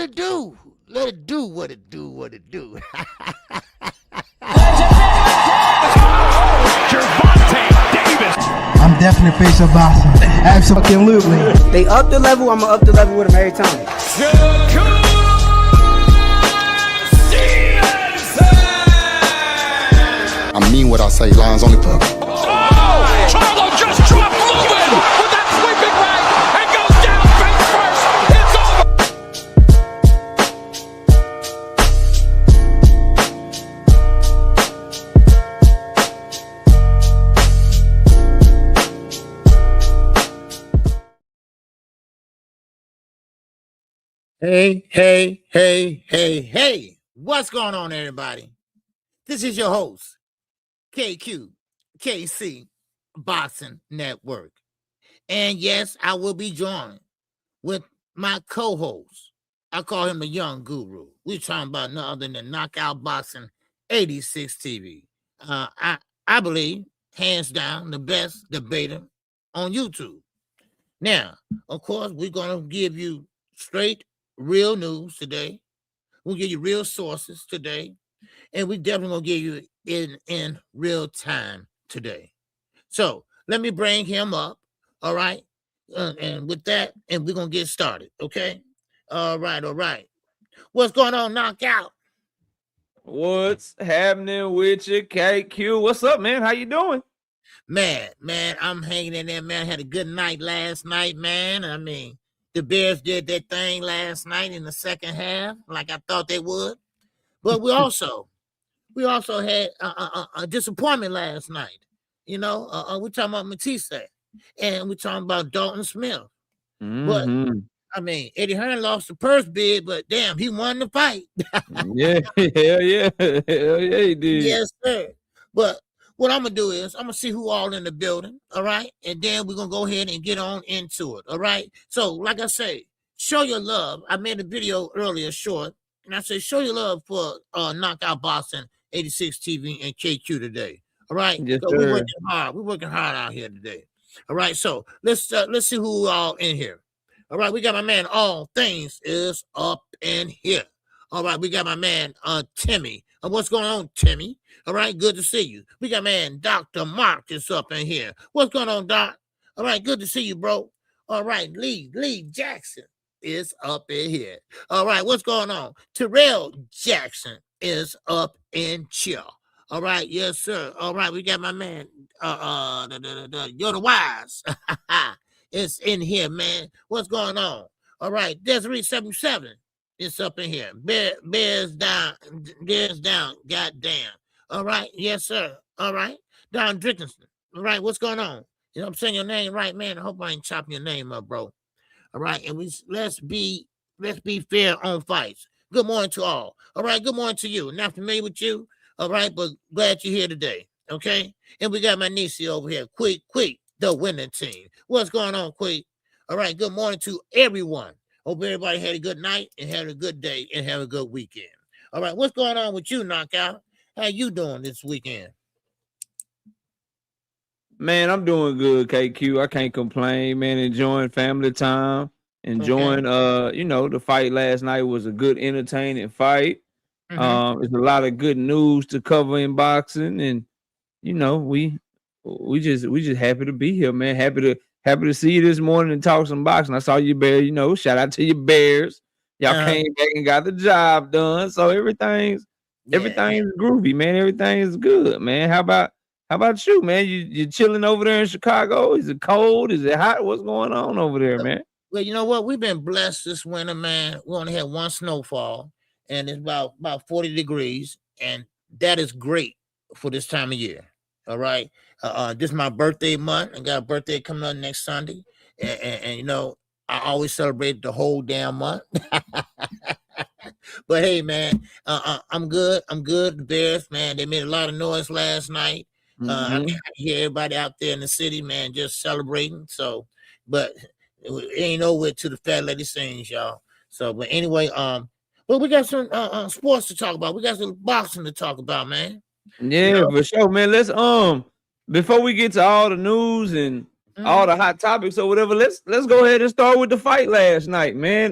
what it do. Let it do what it do, what it do. I'm definitely face of boxing. Absolutely. They up the level, I'm gonna up the level with them every time. Shakur Stevenson. I mean what I say, lines on the book. Oh, Charlo just dropped Lewin with that sweeping right and goes down face first. It's over. Hey. What's going on, everybody? This is your host, KQKC Boxing Network. And yes, I will be joined with my co-host. I call him the young guru. We're talking about none other than Knockout Boxing 86 TV. I believe, hands down, the best debater on YouTube. Now, of course, we're going to give you straight real news today. We'll give you real sources today, and we definitely gonna give you in real time today. So let me bring him up. All right, and with that, and we're gonna get started. Okay. All right. What's going on, Knockout? What's happening with you, KQ? What's up, man? How you doing? Man, I'm hanging in there, man. I had a good night last night, man. I mean, the Bears did their thing last night in the second half, like I thought they would. But we also had a disappointment last night. You know, we're talking about Matias, and we're talking about Dalton Smith. But I mean, Eddie Hearn lost the purse bid, but damn, he won the fight. Yeah, hell yeah, he did. Yes, sir. But what I'm gonna do is I'm gonna see who all in the building, all right, and then we're gonna go ahead and get on into it, all right. So, like I say, show your love. I made a video earlier, short, and I said show your love for Knockout Boxing 86 TV and KQ today, all right. Yes, so we're working hard. We're working hard out here today, all right. So let's see who all in here, all right. We got my man. All things is up in here, all right. We got my man Timmy. What's going on, Timmy? All right, good to see you. We got man Dr. Marcus up in here. What's going on, Doc? All right, good to see you, bro. All right, Lee Jackson is up in here. All right, what's going on? Terrell Jackson is up in chill. All right, yes, sir. All right, we got my man, You're the Wise. It's in here, man. What's going on? All right, Desiree 77 is up in here. Bears down, goddamn. All right, yes, sir. All right, Don Dickinson. All right, what's going on? You know I'm saying your name right, man. I hope I ain't chopping your name up, bro. All right, and let's be fair on fights. Good morning to all. All right, good morning to you. Not familiar with you, all right, but glad you're here today. Okay, and we got my niece over here, Quick, the winning team. What's going on, Quick? All right, good morning to everyone. Hope everybody had a good night and had a good day and have a good weekend. All right, what's going on with you, Knockout? How you doing this weekend? Man, I'm doing good, KQ. I can't complain, man. Enjoying family time. Enjoying, the fight last night was a good, entertaining fight. It's a lot of good news to cover in boxing, and we just happy to be here, man. Happy to see you this morning and talk some boxing. I saw you, Bear. Shout out to your Bears. Y'all came back and got the job done, so everything's groovy, man. Everything's good, man. How about you, man? You chilling over there in Chicago? Is it cold? Is it hot? What's going on over there, man? Well, you know what? We've been blessed this winter, man. We only had one snowfall, and it's about 40 degrees, and that is great for this time of year. All right. This is my birthday month. I got a birthday coming up next Sunday, and I always celebrate the whole damn month. But hey, man, I'm good. The Bears, man, they made a lot of noise last night. I can hear everybody out there in the city, man, just celebrating. So, but it ain't over to the fat lady sings, y'all. So, but anyway, but we got some sports to talk about. We got some boxing to talk about, man. Yeah, for sure, man. Let's before we get to all the news and all the hot topics or whatever. Let's go ahead and start with the fight last night, man.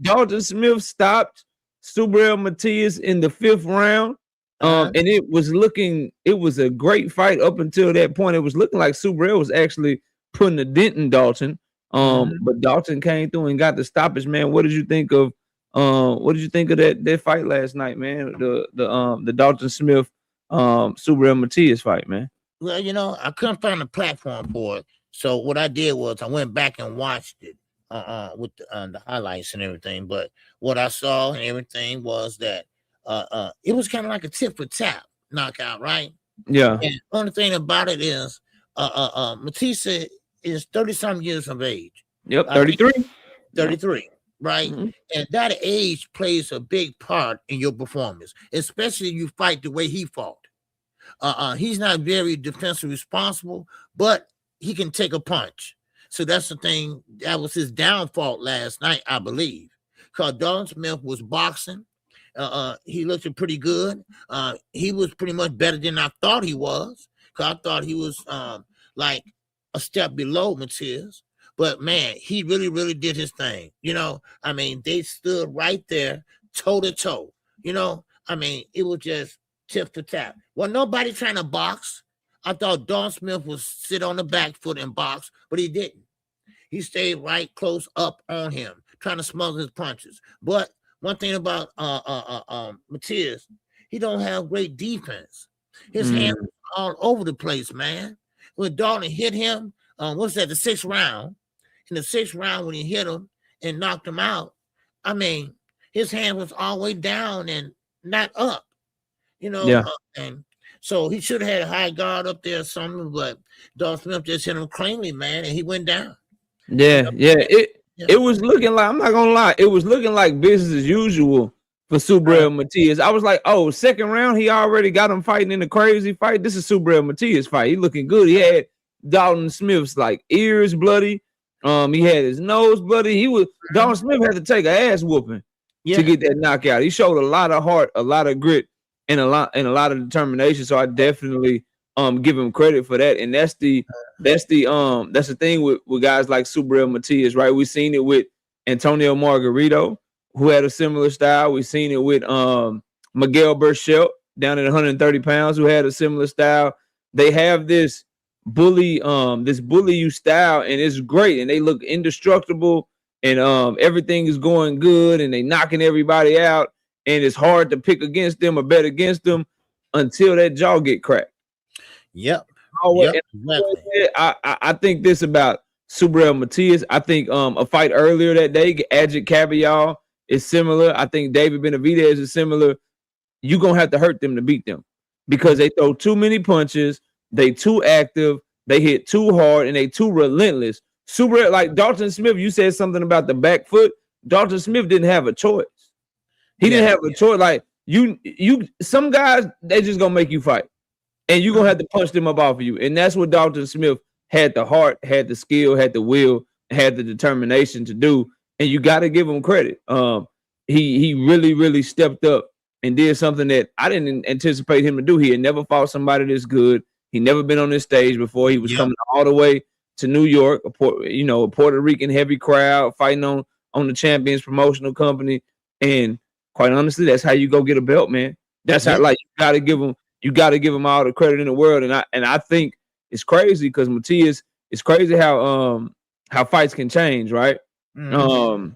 Dalton Smith stopped Subriel Matias in the 5th round. And it was a great fight up until that point. It was looking like Subriel was actually putting a dent in Dalton. But Dalton came through and got the stoppage, man. What did you think of that fight last night, man? The Dalton Smith Subriel Matias fight, man. Well, I couldn't find a platform for it. So what I did was I went back and watched it with the highlights and everything. But what I saw and everything was that it was kind of like a tip for tap knockout, right? Yeah. And the only thing about it is Matias is 30-some years of age. Yep, 33. 33, right? And that age plays a big part in your performance, especially if you fight the way he fought. He's not very defensive responsible, but he can take a punch. So that's the thing. That was his downfall last night, I believe. Because Dalton Smith was boxing. He looked pretty good. He was pretty much better than I thought he was. Because I thought he was like a step below Matias. But, man, he really, really did his thing. They stood right there, toe-to-toe. It was just tip to tap. Well, nobody trying to box. I thought Dalton Smith would sit on the back foot and box, but he didn't. He stayed right close up on him, trying to smother his punches. But one thing about Matias, he don't have great defense. His hands are all over the place, man. When Dalton hit him, the 6th round? In the 6th round, when he hit him and knocked him out, his hand was all the way down and not up. And so he should have had a high guard up there or something, but Dalton Smith just hit him cleanly, man, and he went down. Yeah. It was looking like, I'm not gonna lie, it was looking like business as usual for Subriel Matias. I was like, 2nd round, he already got him fighting in a crazy fight. This is Subriel Matias fight. He looking good. He had Dalton Smith's like ears bloody. He had his nose bloody. Dalton Smith had to take an ass whooping to get that knockout. He showed a lot of heart, a lot of grit, and a lot of determination. So I definitely give him credit for that. And that's the thing with guys like Subriel Matias, right? We've seen it with Antonio Margarito, who had a similar style. We've seen it with Miguel Vergil down at 130 pounds, who had a similar style. They have this bully you style, and it's great, and they look indestructible, and everything is going good, and they knocking everybody out, and it's hard to pick against them or bet against them until that jaw get cracked. Yep. Exactly. I think this about Subriel Matias. I think a fight earlier that day, Ajit Cabayal is similar. I think David Benavidez is similar. You're gonna have to hurt them to beat them because they throw too many punches, they too active, they hit too hard, and they too relentless. Subriel, like Dalton Smith, you said something about the back foot. Dalton Smith didn't have a choice. He didn't have a choice. Like you some guys, they just gonna make you fight. And you're gonna have to punch them up off of you. And that's what Dalton Smith had the heart, had the skill, had the will, had the determination to do. And you got to give him credit. He really, really stepped up and did something that I didn't anticipate him to do. He had never fought somebody this good. He never been on this stage before. He was coming all the way to New York, a Puerto Rican heavy crowd, fighting on the Champions promotional company. And quite honestly, that's how you go get a belt, man. That's how, like, you got to give him all the credit in the world. And I think it's crazy because Matias, it's crazy how fights can change, right? Or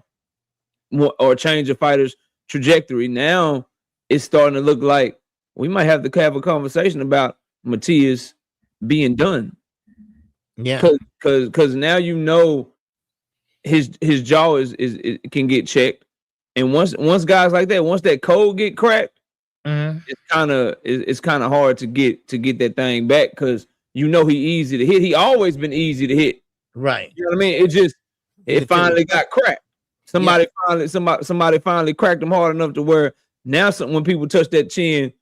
change a fighter's trajectory. Now it's starting to look like we might have to have a conversation about Matias being done. Yeah, because now his jaw is can get checked, and once guys like that, once that code get cracked, it's kind of hard to get that thing back because he easy to hit. He always been easy to hit, right? You know what I mean? It finally got cracked. Somebody finally cracked him hard enough to where now when people touch that chin,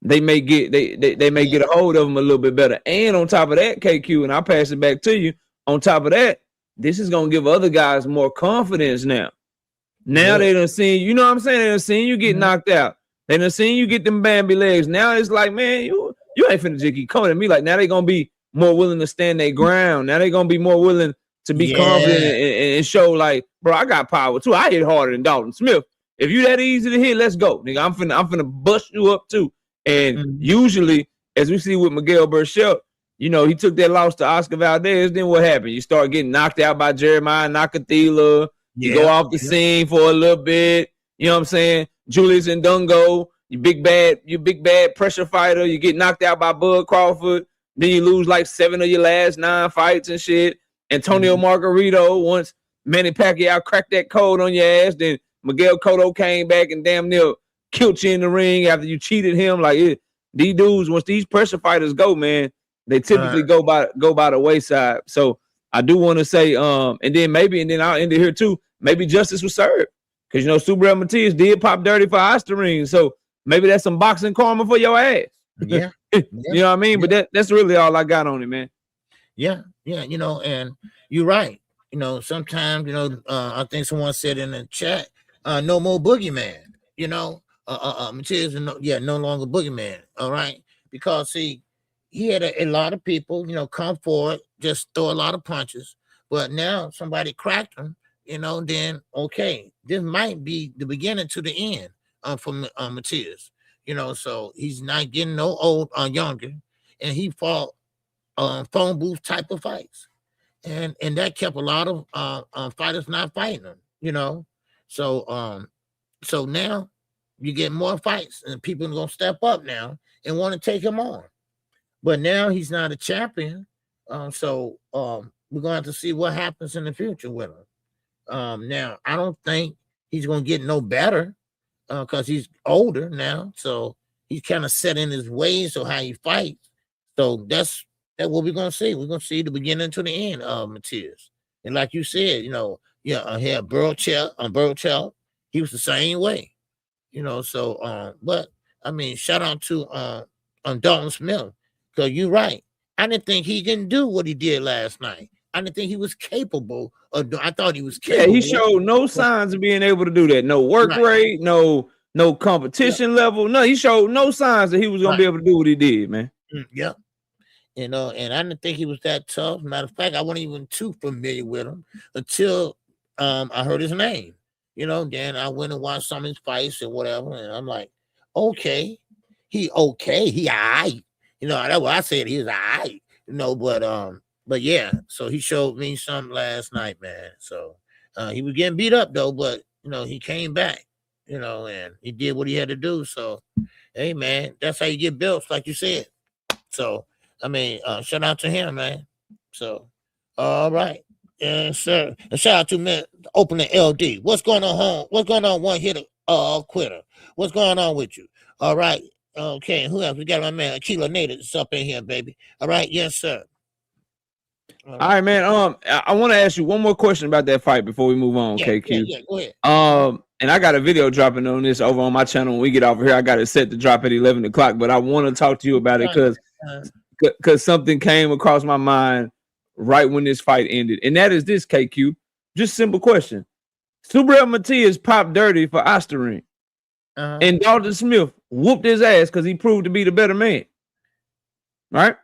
they may get a hold of him a little bit better. And on top of that, KQ, and I'll pass it back to you. On top of that, this is gonna give other guys more confidence now. Now they done seen, you know what I'm saying? They done seen you get knocked out. They done seen you get them Bambi legs. Now it's like, man, you ain't finna just keep coming at me. Like now they gonna be more willing to stand their ground. Now they're gonna be more willing to be confident and show like, bro, I got power too. I hit harder than Dalton Smith. If you that easy to hit, let's go, nigga. I'm finna bust you up too. And usually, as we see with Miguel Vergil, you know, he took that loss to Oscar Valdez. Then what happened? You start getting knocked out by Jeremiah Nakathila. You go off the scene for a little bit. You know what I'm saying? Julius Ndungo, you big bad pressure fighter. You get knocked out by Bud Crawford. Then you lose like 7 of your last 9 fights and shit. Antonio Margarito, once Manny Pacquiao cracked that code on your ass, then Miguel Cotto came back and damn near killed you in the ring after you cheated him. Like these dudes, once these pressure fighters go, man, they typically go by the wayside. So I do want to say, and then I'll end it here too. Maybe justice was served because you know Subriel Matias did pop dirty for Osterine, so maybe that's some boxing karma for your ass. Yeah, you know what I mean. But that's really all I got on it, man. Yeah, you know, and you're right. You know, sometimes, you know, I think someone said in the chat, no more boogeyman. You know, Matias is no longer boogeyman. All right, because see, he had a lot of people, you know, come forward, just throw a lot of punches, but now somebody cracked him. You know, then okay, this might be the beginning to the end for Matias. You know, so he's not getting no old or younger, and he fought phone booth type of fights, and that kept a lot of fighters not fighting him. You know, so now you get more fights, and people are gonna step up now and want to take him on. But now he's not a champion, so we're gonna have to see what happens in the future with him. Now I don't think he's gonna get no better because he's older now, so he's kind of set in his ways of how he fights. So that's what we're gonna see. We're gonna see the beginning to the end of Matias. And like you said, you know, I had Vergil, he was the same way, you know. So but I mean, shout out to Dalton Smith, because you're right. I didn't think he can do what he did last night. I didn't think he was capable of. I thought he was capable. Yeah, he showed no signs of being able to do that. No work rate, no competition level. No, he showed no signs that he was gonna be able to do what he did, man. Yeah. You know, and I didn't think he was that tough. Matter of fact, I wasn't even too familiar with him until I heard his name. You know, then I went and watched some of his fights and whatever, and I'm like, okay, he all right. You know, that's what I said. He was all right. You know, but yeah, so he showed me something last night, man. So he was getting beat up though, but you know, he came back, you know, and he did what he had to do. So, hey man, that's how you get belts, like you said. So, I mean, shout out to him, man. So, all right. Yes, sir. And shout out to man, opening LD. What's going on home? What's going on, one hitter quitter? What's going on with you? All right. Okay, who else? We got my man Akila Native up in here, baby. All right, yes, sir. All right, man. I want to ask you one more question about that fight before we move on, KQ. Yeah, go ahead. And I got a video dropping on this over on my channel when we get over here. I got it set to drop at 11 o'clock, but I want to talk to you about it because something came across my mind right when this fight ended, and that is this, KQ. Just simple question: Subriel Matias popped dirty for Osterine, and Dalton Smith whooped his ass because he proved to be the better man. Right?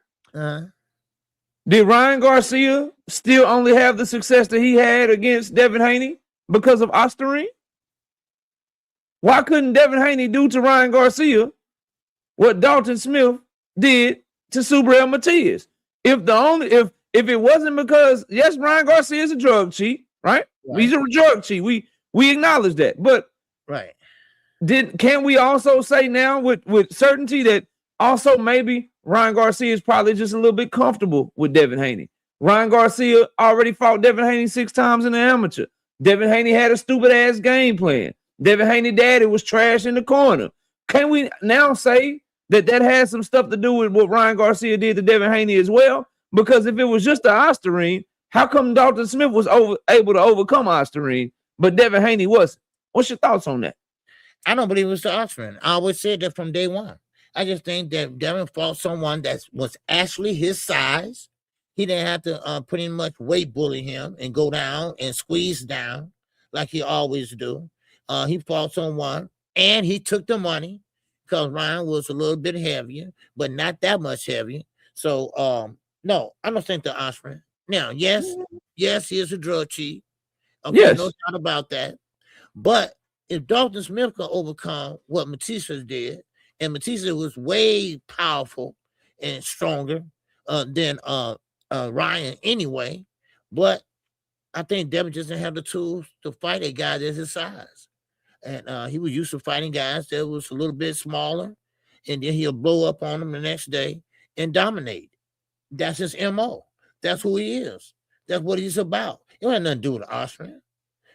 Did Ryan Garcia still only have the success that he had against Devin Haney because of Osterine? Why couldn't Devin Haney do to Ryan Garcia what Dalton Smith did to Subriel Matias? If it wasn't because, yes, Ryan Garcia is a drug cheat, right? He's a drug cheat. We acknowledge that. But can we also say now with certainty that also maybe Ryan Garcia is probably just a little bit comfortable with Devin Haney? Ryan Garcia already fought Devin Haney 6 times in the amateur. Devin Haney had a stupid ass game plan. Devin Haney daddy was trash in the corner. Can we now say that has some stuff to do with what Ryan Garcia did to Devin Haney as well? Because if it was just the Osterine, how come Dalton Smith was able to overcome Osterine, but Devin Haney wasn't? What's your thoughts on that? I don't believe it was the Osterine. I always said that from day one. I just think that Devin fought someone that was actually his size. He didn't have to pretty much weight bully him and go down and squeeze down like he always do. He fought someone and he took the money because Ryan was a little bit heavier, but not that much heavier. So No, I don't think they're offspring. Now, yes, he is a drug chief. Okay, Yes. no doubt about that. But if Dalton Smith can overcome what Matias did, and Matias was way powerful and stronger than Ryan anyway, but I think Devin just didn't have the tools to fight a guy that's his size. And he was used to fighting guys that was a little bit smaller, and then he'll blow up on them the next day and dominate. That's his MO. That's who he is. That's what he's about. It had nothing to do with Austrian,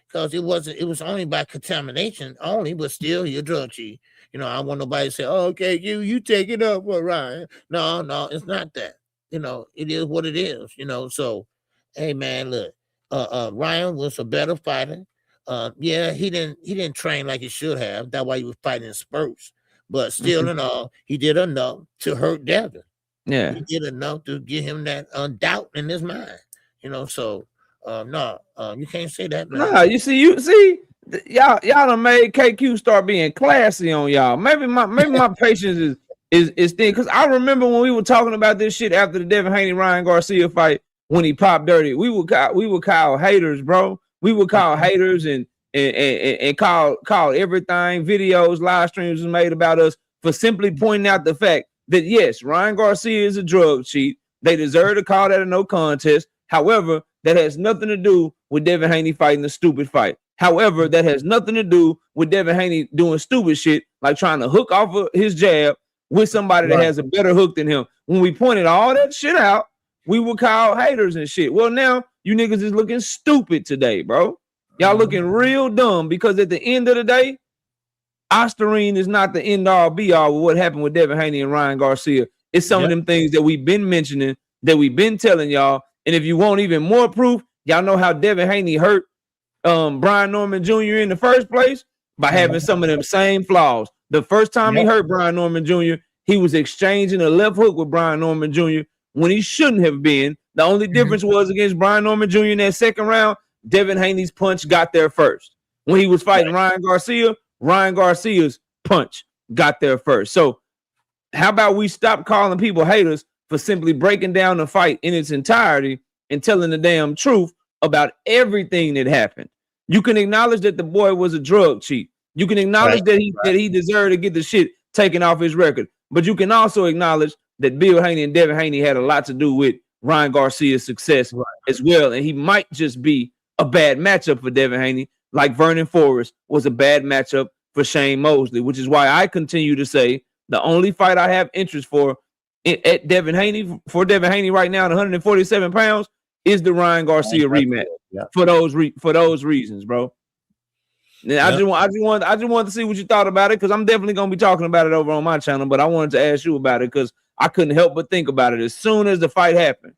because it was only by contamination only, but still he a drug chief. You know, I want nobody to say, oh, okay, you take it up for Ryan. No, it's not that. You know, it is what it is, you know. So, hey man, look, Ryan was a better fighter. Yeah, he didn't train like he should have. That's why he was fighting in spurts. But still in all, he did enough to hurt Devin. Yeah. He did enough to give him that doubt in his mind. You know, so no, you can't say that, man. Nah, you see, y'all done made KQ start being classy on y'all. Maybe my patience is thin, because I remember when we were talking about this shit after the Devin Haney Ryan Garcia fight when he popped dirty. We would call haters, bro. We would call haters and call everything. Videos, live streams was made about us for simply pointing out the fact that yes, Ryan Garcia is a drug cheat. They deserve to call that a no contest. However, that has nothing to do with Devin Haney fighting a stupid fight. However, that has nothing to do with Devin Haney doing stupid shit like trying to hook off of his jab with somebody that has a better hook than him. When we pointed all that shit out, we would call haters and shit. Well, now you niggas is looking stupid today, bro. Y'all looking real dumb, because at the end of the day, Osterine is not the end all be all with what happened with Devin Haney and Ryan Garcia. It's some of them things that we've been mentioning, that we've been telling y'all. And if you want even more proof, y'all know how Devin Haney hurt Brian Norman Jr. in the first place by having some of them same flaws. The first time he hurt Brian Norman Jr., he was exchanging a left hook with Brian Norman Jr. when he shouldn't have been. The only difference was against Brian Norman Jr. in that second round, Devin Haney's punch got there first. When he was fighting Ryan Garcia's punch got there first. So how about we stop calling people haters for simply breaking down the fight in its entirety and telling the damn truth about everything that happened? You can acknowledge that the boy was a drug cheat. You can acknowledge that he deserved to get the shit taken off his record. But you can also acknowledge that Bill Haney and Devin Haney had a lot to do with Ryan Garcia's success as well. And he might just be a bad matchup for Devin Haney, like Vernon Forrest was a bad matchup for Shane Mosley, which is why I continue to say the only fight I have interest for at Devin Haney right now at 147 pounds is the Ryan Garcia rematch for those reasons, bro. And I just wanted to see what you thought about it, because I'm definitely gonna be talking about it over on my channel. But I wanted to ask you about it because I couldn't help but think about it as soon as the fight happened.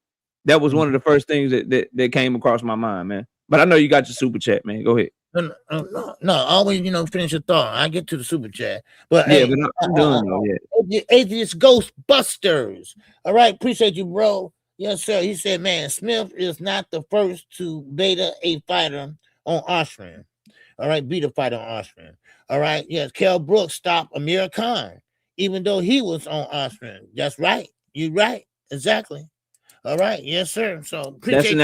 That was one of the first things that came across my mind, man. But I know you got your super chat, man. Go ahead. No, always, finish your thought. I get to the super chat. But yeah, but I'm done though. Yeah. Atheist Ghostbusters. All right, appreciate you, bro. Yes, sir. He said, man, Smith is not the first to beta a fighter on Austrian. All right, beat a fighter on Austrian. All right, yes, Kell Brooks stopped Amir Khan, even though he was on Austrian. That's right. You're right. Exactly. All right, yes, sir. So appreciate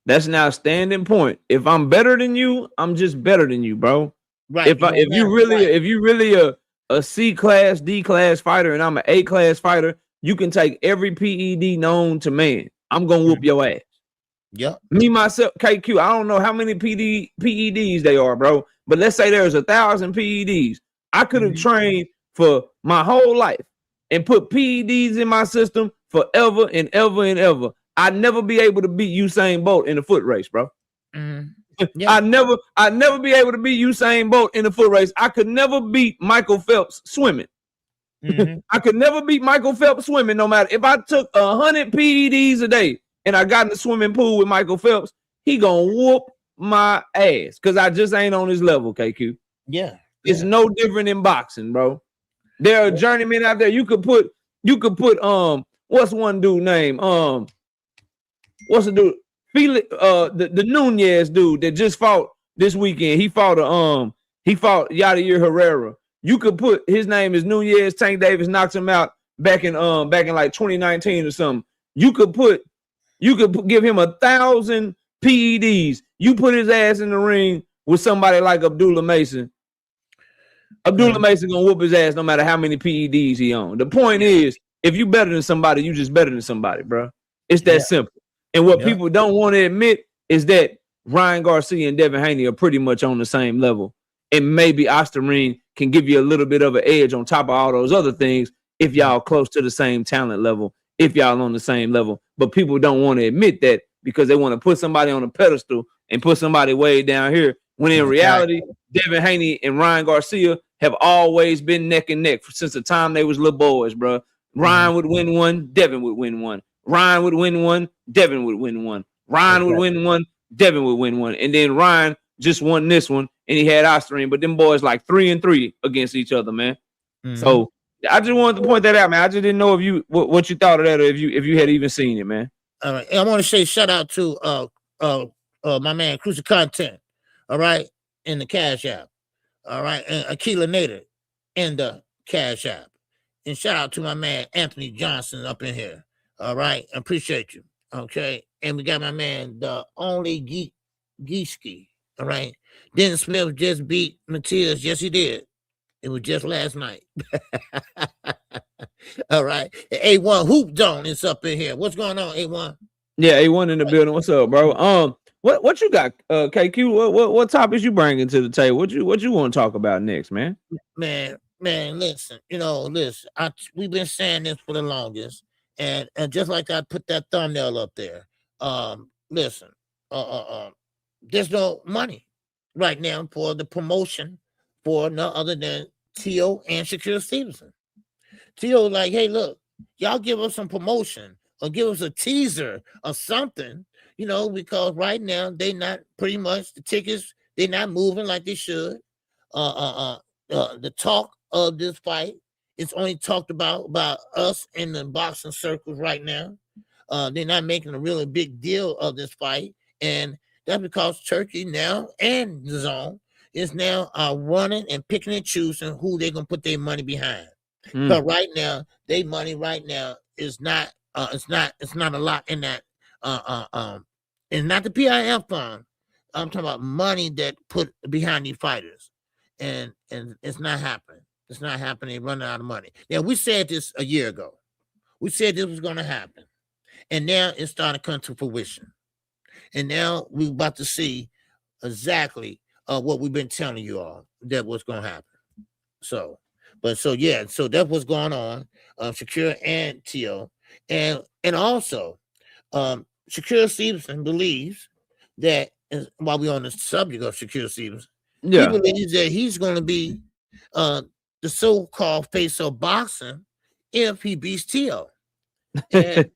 that's an outstanding point. If I'm better than you, I'm just better than you, bro. Right. If you really a C class, D class fighter, and I'm an A class fighter, you can take every PED known to man. I'm gonna whoop your ass. Yep. Me myself, KQ. I don't know how many PEDs they are, bro. But let's say there's 1,000 PEDs. I could have trained for my whole life and put PEDs in my system forever and ever and ever. I'd never be able to beat Usain Bolt in a foot race, bro. Yeah. I'd never be able to beat Usain Bolt in a foot race. I could never beat Michael Phelps swimming. I could never beat Michael Phelps swimming, no matter if I took 100 PEDs a day and I got in the swimming pool with Michael Phelps, he gonna whoop my ass because I just ain't on his level, KQ. Yeah. It's no different in boxing, bro. There are journeymen out there. You could put what's one dude name? What's the dude? Felix, the Nunez dude that just fought this weekend. He fought Yadier Herrera. You could put his name is Nunez. Tank Davis knocks him out back in like 2019 or something. You could give him 1,000 PEDs. You put his ass in the ring with somebody like Abdullah Mason. Abdullah Mason gonna whoop his ass no matter how many PEDs he on. The point is, if you better than somebody, you just better than somebody, bro. It's that simple. And what people don't want to admit is that Ryan Garcia and Devin Haney are pretty much on the same level. And maybe Osterring can give you a little bit of an edge on top of all those other things if y'all close to the same talent level, if y'all on the same level. But people don't want to admit that because they want to put somebody on a pedestal and put somebody way down here. When in reality, Devin Haney and Ryan Garcia have always been neck and neck since the time they was little boys, bro. Ryan would win one, Devin would win one. Ryan would win one, Devin would win one. Ryan would win one, Devin would win one. And then Ryan just won this one, and he had Osterring. But them boys like 3-3 against each other, man. So I just wanted to point that out, man. I just didn't know if you what you thought of that, or if you had even seen it, man. All right. I want to say shout out to my man Cruiser Content. All right, in the Cash App. All right, and Akila Nader in the Cash App. And shout out to my man Anthony Johnson up in here. All right, I appreciate you. Okay, and we got my man the only Geeski. All right, Dennis Smith just beat Matias. Yes, he did. It was just last night. All right, A1 Hoop Zone is up in here. What's going on, A1? Yeah, A1 in the building. What's up, bro? What you got, KQ? What topics you bringing to the table? What you want to talk about next, man? Man, listen. We've been saying this for the longest, and just like I put that thumbnail up there. Listen, there's no money right now for the promotion for no other than T.O. and Shakur Stevenson. T.O. like, hey, look, y'all give us some promotion or give us a teaser or something. Because right now they not pretty much the tickets, they're not moving like they should. The talk of this fight is only talked about us in the boxing circles right now. They're not making a really big deal of this fight, and that's because Turkey now and the zone is now running and picking and choosing who they're gonna put their money behind. But right now, their money right now is not. It's not a lot in that. And not the PIF fund. I'm talking about money that put behind these fighters, and it's not happening. It's not happening. They're running out of money. Now, we said this a year ago. We said this was going to happen, and now it's starting to come to fruition. And now we're about to see exactly what we've been telling you all that was going to happen. So that's what's going on. Shakur and T.O. and also. Shakur Stevenson believes that, while we're on the subject of Shakur Stevenson, he believes that he's going to be the so-called face of boxing if he beats T.O. And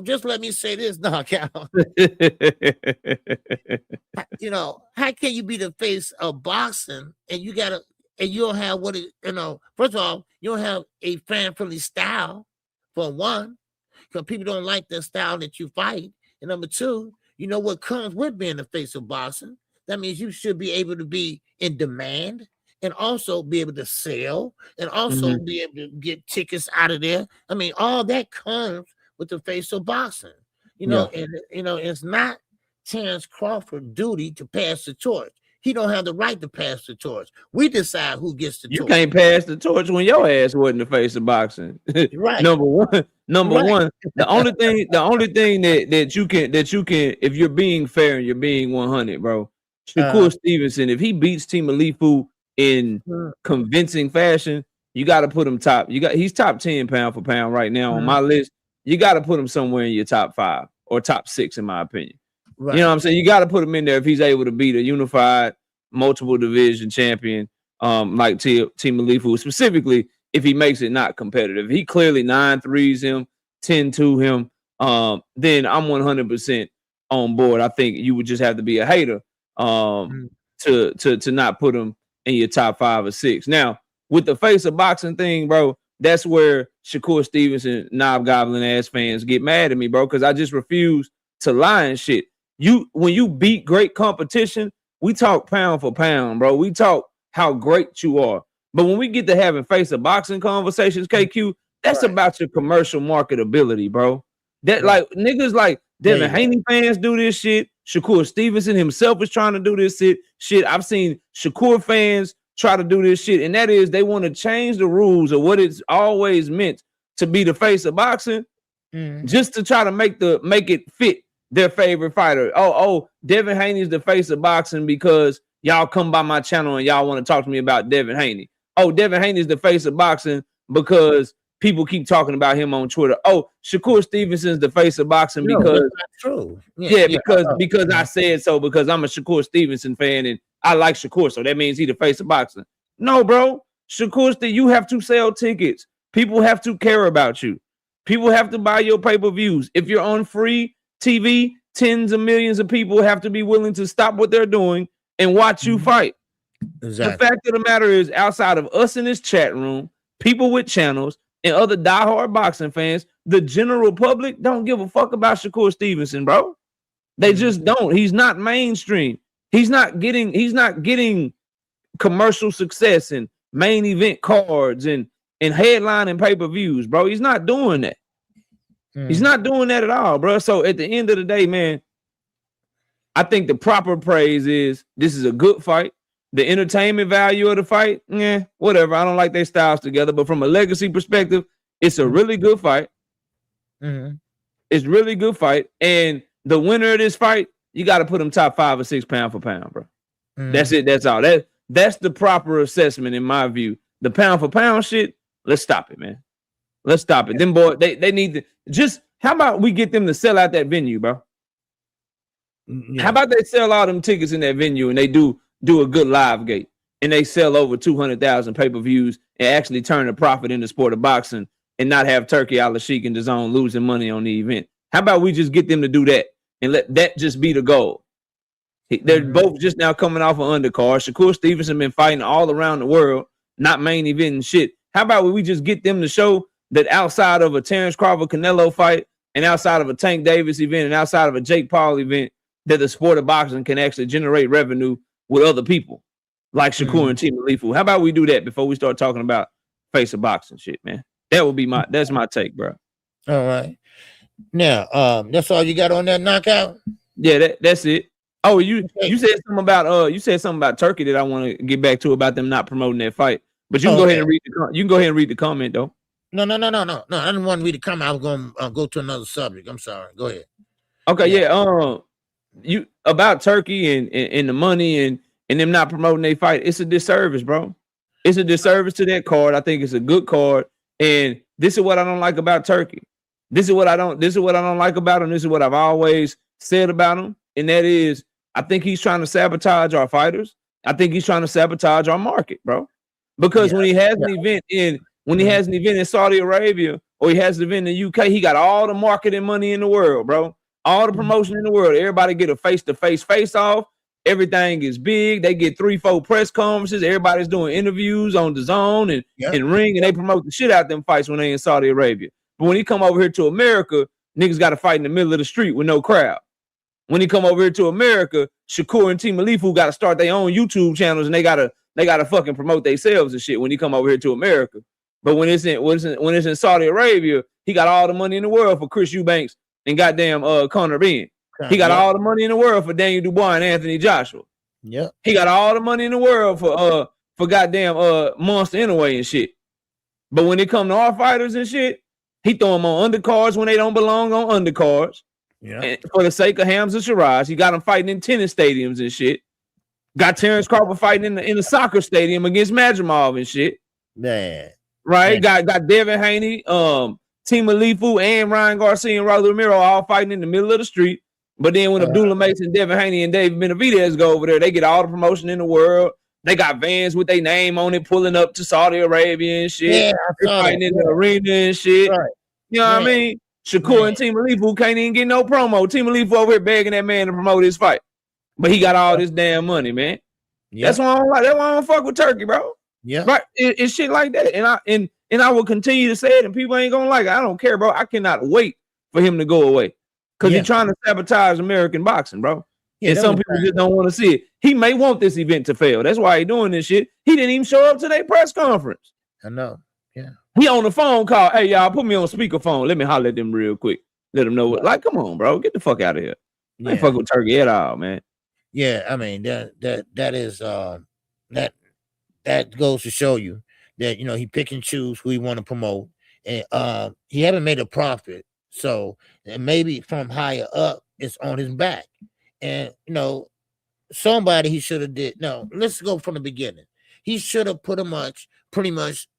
just let me say this, knockout. How can you be the face of boxing and you don't have first of all, you don't have a fan-friendly style, for one. Because people don't like the style that you fight. And number two, what comes with being the face of boxing. That means you should be able to be in demand and also be able to sell and also be able to get tickets out of there. I mean, all that comes with the face of boxing. It's not Terrence Crawford's duty to pass the torch. He don't have the right to pass the torch. We decide who gets the torch. You can't pass the torch when your ass wasn't the face of boxing. Right. Number one. The only thing that you can, if you're being fair and you're being 100, bro. Shakur Stevenson, if he beats Timalifu in convincing fashion, you got to put him top. He's top 10 pound for pound right now on my list. You got to put him somewhere in your top 5 or top 6, in my opinion. Right. You know what I'm saying? You got to put him in there if he's able to beat a unified multiple division champion like Timalifu, specifically if he makes it not competitive. He clearly 9-3s him, 10-2 him. Then I'm 100% on board. I think you would just have to be a hater to not put him in your top 5 or 6. Now, with the face of boxing thing, bro, that's where Shakur Stevenson, knob goblin ass fans get mad at me, bro, because I just refuse to lie and shit. When you beat great competition, we talk pound for pound, bro. We talk how great you are. But when we get to having face of boxing conversations, KQ, That's about your commercial marketability, bro. That like niggas like Devin Haney fans do this shit. Shakur Stevenson himself is trying to do this shit. I've seen Shakur fans try to do this shit, and that is they want to change the rules of what it's always meant to be the face of boxing, just to try to make it fit their favorite fighter. Oh, Devin Haney is the face of boxing because y'all come by my channel and y'all want to talk to me about Devin Haney. Oh, Devin Haney is the face of boxing because people keep talking about him on Twitter. Oh, Shakur Stevenson is the face of boxing because that's true. Because I said so, because I'm a Shakur Stevenson fan and I like Shakur, so that means he the face of boxing. No, bro. Shakur, you have to sell tickets. People have to care about you. People have to buy your pay-per-views. If you're on free TV, tens of millions of people have to be willing to stop what they're doing and watch you fight. Exactly. The fact of the matter is, outside of us in this chat room, people with channels, and other diehard boxing fans, the general public don't give a fuck about Shakur Stevenson, bro. They just don't. He's not mainstream. He's not getting commercial success and main event cards and headlining pay-per-views, bro. He's not doing that. He's not doing that at all, bro. So at the end of the day, man, I think the proper praise is this is a good fight. The entertainment value of the fight, whatever. I don't like their styles together, but from a legacy perspective, it's a really good fight. It's really good fight, and the winner of this fight, you got to put him top 5 or 6 pound for pound, bro. That's it. That's all. That's the proper assessment in my view. The pound for pound shit, let's stop it, man. Let's stop it. Them boys, they need to just. How about we get them to sell out that venue, bro? How about they sell all them tickets in that venue and they do a good live gate and they sell over 200,000 pay-per-views and actually turn a profit in the sport of boxing and not have Turki Al-Sheikh and DAZN losing money on the event. How about we just get them to do that and let that just be the goal? They're both just now coming off an undercard. Shakur Stevenson been fighting all around the world, not main event and shit. How about we just get them to show that outside of a Terrence Crawford-Canelo fight and outside of a Tank Davis event and outside of a Jake Paul event, that the sport of boxing can actually generate revenue with other people like Shakur and Team Alifu. How about we do that before we start talking about face of boxing shit, man? That's my take, bro. All right. Now, that's all you got on that knockout? Yeah, that's it. Oh, you said something about Turkey that I want to get back to about them not promoting that fight. But you can go ahead and read the comment though. No. I didn't want to read the comment. I was going to go to another subject. I'm sorry. Go ahead. Okay, yeah. You about Turkey and the money and them not promoting their fight. It's a disservice, bro. It's a disservice to that card. I think it's a good card. And this is what I don't like about Turkey. This is what I don't like about him. This is what I've always said about him. And that is, I think he's trying to sabotage our fighters. I think he's trying to sabotage our market, bro. Because when he has an event in Saudi Arabia or he has an event in the UK, he got all the marketing money in the world, bro. All the promotion in the world. Everybody get a face-to-face face-off. Everything is big. They get 3-4 press conferences. Everybody's doing interviews on DAZN and Ring, and they promote the shit out them fights when they in Saudi Arabia. But when he come over here to America, niggas got to fight in the middle of the street with no crowd. When he come over here to America, Shakur and Team Alifu got to start their own YouTube channels, and they gotta fucking promote themselves and shit when he come over here to America. But when it's in Saudi Arabia, he got all the money in the world for Chris Eubanks and goddamn Conor Benn. He got all the money in the world for Daniel Dubois and Anthony Joshua. Yeah. He got all the money in the world for goddamn Monster Inouye and shit. But when it come to our fighters and shit, he throw them on undercards when they don't belong on undercards. Yeah. And for the sake of Hamza Shiraz, he got them fighting in tennis stadiums and shit. Got Terrence Crawford fighting in the soccer stadium against Madrimov and shit. Man. Right? Man. Got Devin Haney, Team Alifu, and Ryan Garcia and Raul Romero all fighting in the middle of the street. But then when Abdullah Mason, Devin Haney, and David Benavidez go over there, they get all the promotion in the world. They got vans with their name on it, pulling up to Saudi Arabia and shit. Yeah, they're fighting in the arena and shit. Right. You know what I mean? Shakur and Team Alifu can't even get no promo. Team Alifu over here begging that man to promote his fight. But he got all this damn money, man. Yep. That's why I don't like. That's why I don't fuck with Turkey, bro. Yeah, right. It's shit like that, and I will continue to say it, and people ain't gonna like it. I don't care, bro. I cannot wait for him to go away because he's trying to sabotage American boxing, bro. Yeah, and some people just don't want to see it. He may want this event to fail. That's why he's doing this shit. He didn't even show up to their press conference. I know. Yeah. He on the phone call. Hey, y'all, put me on speakerphone. Let me holler at them real quick. Let them know what. Like, come on, bro, get the fuck out of here. I ain't fuck with Turkey at all, man. Yeah, I mean that is that goes to show you that he pick and choose who he want to promote, and he haven't made a profit, so and maybe from higher up it's on his back, and somebody he should have did. No, let's go from the beginning. He should have pretty much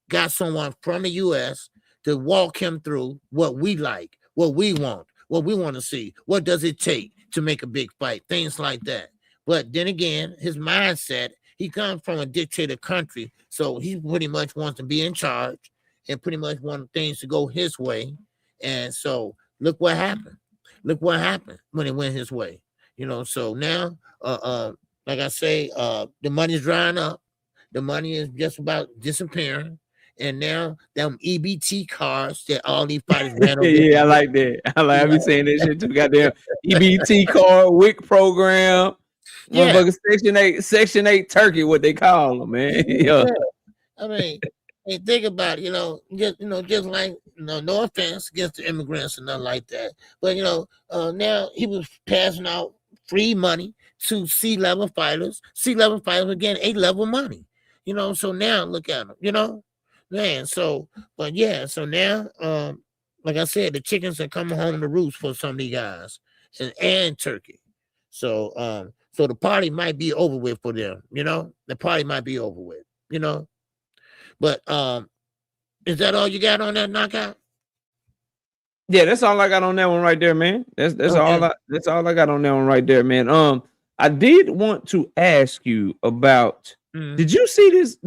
got someone from the U.S. to walk him through what we like, what we want to see, what does it take to make a big fight, things like that. But then again, his mindset, he comes from a dictator country, so he pretty much wants to be in charge and pretty much want things to go his way. And so look what happened. Look what happened when it went his way. So now, like I say, the money's drying up. The money is just about disappearing. And now them EBT cards that all these fighters ran over. Yeah, I like that. I be saying that shit too. Goddamn EBT card, WIC program. Yeah. Motherfucker, Section 8 Turkey, what they call them, man. Yeah. I mean, think about it, just like no offense against the immigrants and nothing like that. But now he was passing out free money to C-level fighters. C-level fighters were getting A-level money. So now look at him, man. So now, like I said, the chickens are coming home to roost for some of these guys and Turkey. So so the party might be over with for them, the party might be over with, but is that all you got on that knockout? Yeah, that's all I got on that one right there, man. That's all I got on that one right there, man. I did want to ask you about. Did you see this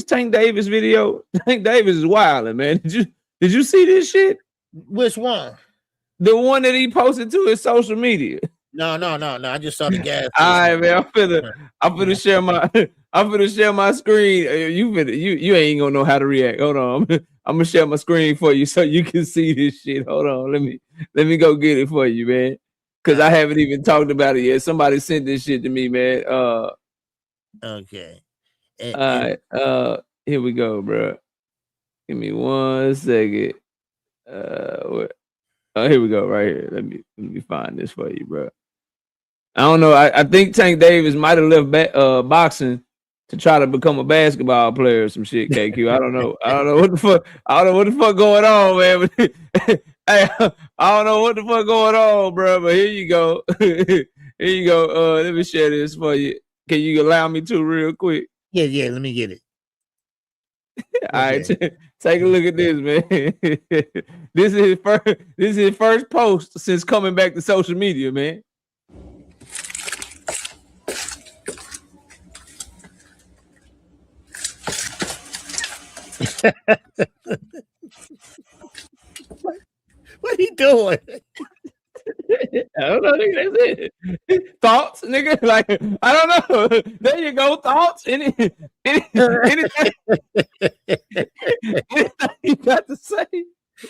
Tank Davis video? Tank Davis is wilding, man. Did you see this shit? Which one? The one that he posted to his social media. No. I just saw the gas. All right, man. I'm finna share my screen. You ain't gonna know how to react. Hold on. I'm gonna share my screen for you so you can see this shit. Hold on. Let me go get it for you, man. Cause I haven't even talked about it yet. Somebody sent this shit to me, man. Okay. All right. Here we go, bro. Give me 1 second. Here we go, right here. Let me find this for you, bro. I don't know. I think Tank Davis might have left boxing to try to become a basketball player or some shit. KQ. I don't know. I don't know what the fuck going on, man. But hey, I don't know what the fuck going on, bro. But here you go. Here you go. Let me share this for you. Can you allow me to real quick? Yeah. Let me get it. All right, take a look at this, man. This is his first post since coming back to social media, man. What he doing? I don't know, nigga. That's it. Thoughts, nigga? Like, I don't know. There you go. Thoughts? Anything you got to say?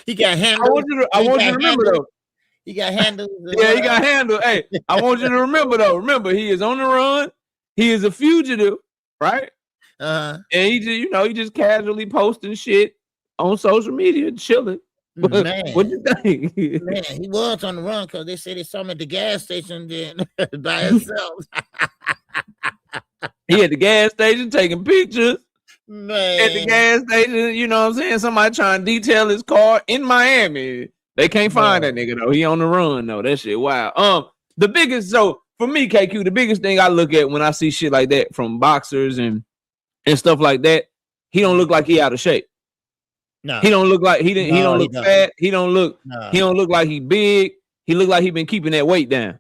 He got handled. I want you to remember though. He got handled. Yeah, he got handled. Hey, I want you to remember though. Remember, he is on the run. He is a fugitive, right? And he just casually posting shit on social media, chilling. Man, what you think? Man, he was on the run because they said they saw him at the gas station then by himself. He at the gas station taking pictures. Man. At the gas station, you know what I'm saying? Somebody trying to detail his car in Miami. They can't find that nigga though. He on the run though. That shit wow. So for me, KQ, the biggest thing I look at when I see shit like that from boxers and stuff like that, he don't look like he out of shape. No. He don't look like he don't look fat. He don't look like he big. He look like he been keeping that weight down.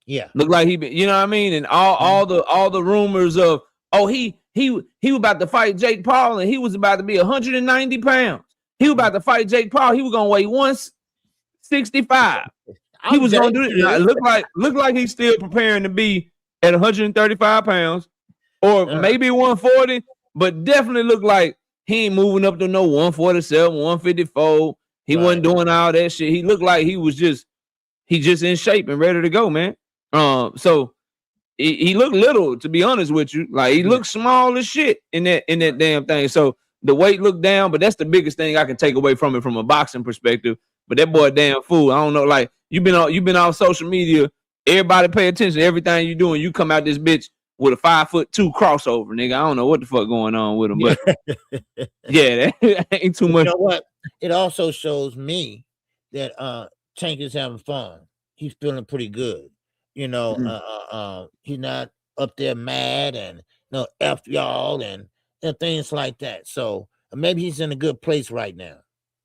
Yeah. Look like he been, you know what I mean? And all the rumors of he was about to fight Jake Paul and he was about to be 190 pounds. He was about to fight Jake Paul. He was gonna weigh 165. He was gonna do it. Look like he's still preparing to be at 135 pounds or maybe 140, but definitely look like he ain't moving up to no 147, 154. He wasn't doing all that shit. He looked like he just in shape and ready to go, man. So he looked little, to be honest with you. Like he looked small as shit in that damn thing. So the weight looked down, but that's the biggest thing I can take away from it from a boxing perspective. But that boy damn fool. I don't know, like you've been on social media. Everybody pay attention to everything you doing. You come out this bitch with a 5'2" crossover, nigga. I don't know what the fuck going on with him, but yeah, that ain't too much. You know what? It also shows me that Tank is having fun. He's feeling pretty good. You know, he's not up there mad and F y'all and things like that. So maybe he's in a good place right now.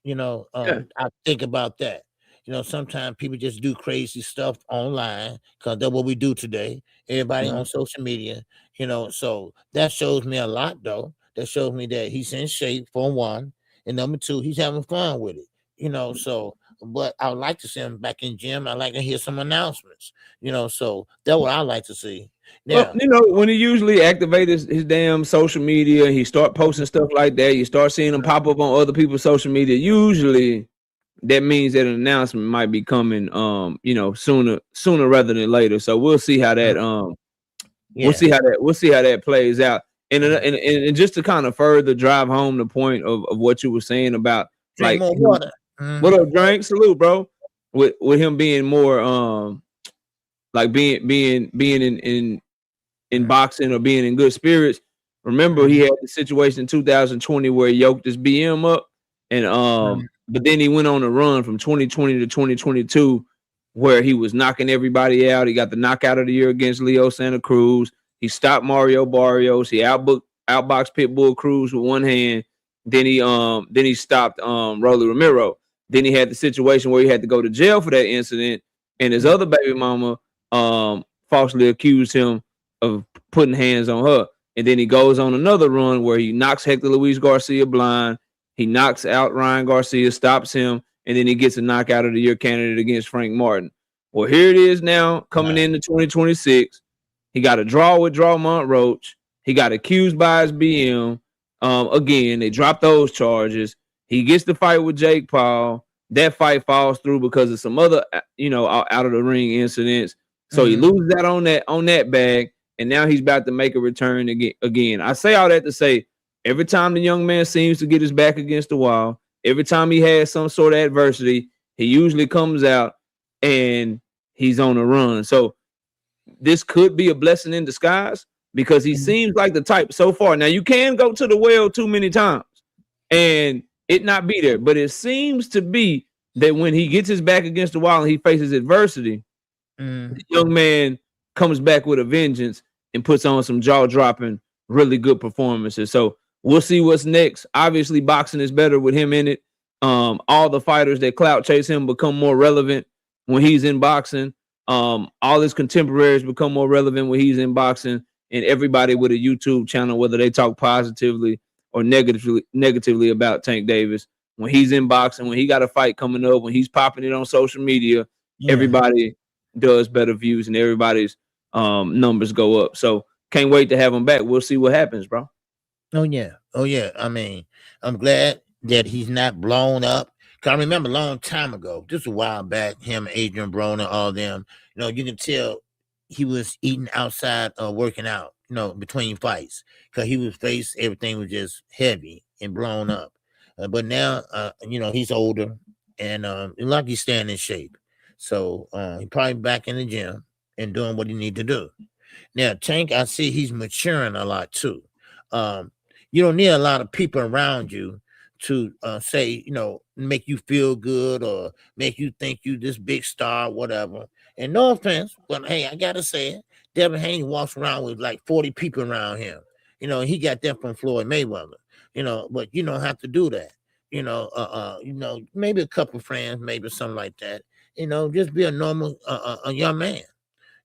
You know, I think about that. You know, sometimes people just do crazy stuff online because that's what we do today. Everybody on social media, you know, so that shows me a lot, though. That shows me that he's in shape, for one. And number two, he's having fun with it, you know. So, but I would like to see him back in gym. I like to hear some announcements, you know. So that's what I like to see. Now, well, you know, when he usually activates his damn social media, he start posting stuff like that. You start seeing him pop up on other people's social media. Usually, that means that an announcement might be coming, you know, sooner rather than later. So we'll see how that, we'll see how that plays out. And just to kind of further drive home the point of what you were saying about drink more water. What up, Drink? Salute, bro. With him being more, like being in boxing or being in good spirits. Remember, he had the situation in 2020 where he yoked his BM up, and but then he went on a run from 2020 to 2022 where he was knocking everybody out. He got the knockout of the year against Leo Santa Cruz. He stopped Mario Barrios. He outboxed Pitbull Cruz with one hand. Then he stopped Rolly Romero. Then he had the situation where he had to go to jail for that incident, and his other baby mama falsely accused him of putting hands on her. And then he goes on another run where he knocks Hector Luis Garcia blind. He knocks out Ryan Garcia, stops him, and then he gets a knockout of the year candidate against Frank Martin. Well, here it is now coming into 2026. He got a draw with Drawmont Roach. He got accused by his BM. Again, they dropped those charges. He gets the fight with Jake Paul. That fight falls through because of some other, you know, out of the ring incidents. So he loses that on that bag, and now he's about to make a return again. I say all that to say, every time the young man seems to get his back against the wall, every time he has some sort of adversity, he usually comes out and he's on a run. So this could be a blessing in disguise because he seems like the type so far. Now, you can go to the well too many times and it not be there, but it seems to be that when he gets his back against the wall and he faces adversity, the young man comes back with a vengeance and puts on some jaw-dropping, really good performances. So we'll see what's next. Obviously, boxing is better with him in it. All the fighters that clout chase him become more relevant when he's in boxing. All his contemporaries become more relevant when he's in boxing. And everybody with a YouTube channel, whether they talk positively or negatively about Tank Davis, when he's in boxing, when he got a fight coming up, when he's popping it on social media, everybody does better views and everybody's numbers go up. So can't wait to have him back. We'll see what happens, bro. Oh yeah. I mean, I'm glad that he's not blown up. Cause I remember a long time ago, just a while back, him, Adrian Broner, all them, you know, you can tell he was eating outside working out, you know, between fights. Cause he was everything was just heavy and blown up. But now, you know, he's older and like he's staying in shape. So he's probably back in the gym and doing what he need to do. Now, Tank, I see he's maturing a lot too. You don't need a lot of people around you to say, you know, make you feel good or make you think you this big star, whatever. And no offense, but hey, I gotta say it. Devin Haney walks around with like 40 people around him. You know, he got that from Floyd Mayweather. You know, but you don't have to do that. You know, maybe a couple friends, maybe something like that. You know, just be a normal a young man.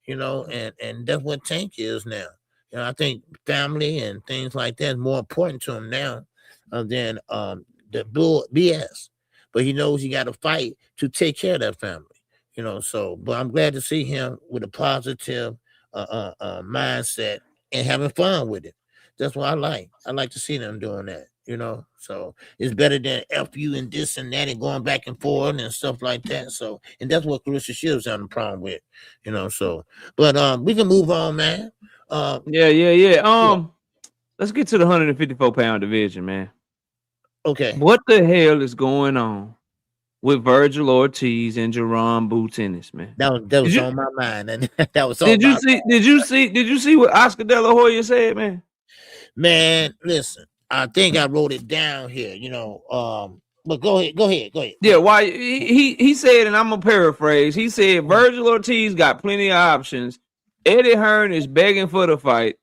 You know, and that's what Tank is now. You know, I think family and things like that is more important to him now than the bull BS. But he knows he got to fight to take care of that family. You know, so but I'm glad to see him with a positive mindset and having fun with it. That's what I like. I like to see them doing that. You know, so it's better than F you and this and that and going back and forth and stuff like that. So, and that's what Clarissa Shields having a problem with, you know. So, but we can move on, man. Yeah. Let's get to the 154-pound division, man. Okay. What the hell is going on with Vergil Ortiz and Jaron Boots Ennis, man? That was on my mind, and that was on Did you my see? Did you see what Oscar De La Hoya said, man? man. Listen, I think I wrote it down here. But go ahead. Yeah, why he said, and I'm gonna paraphrase. He said Vergil Ortiz got plenty of options. Eddie Hearn is begging for the fight,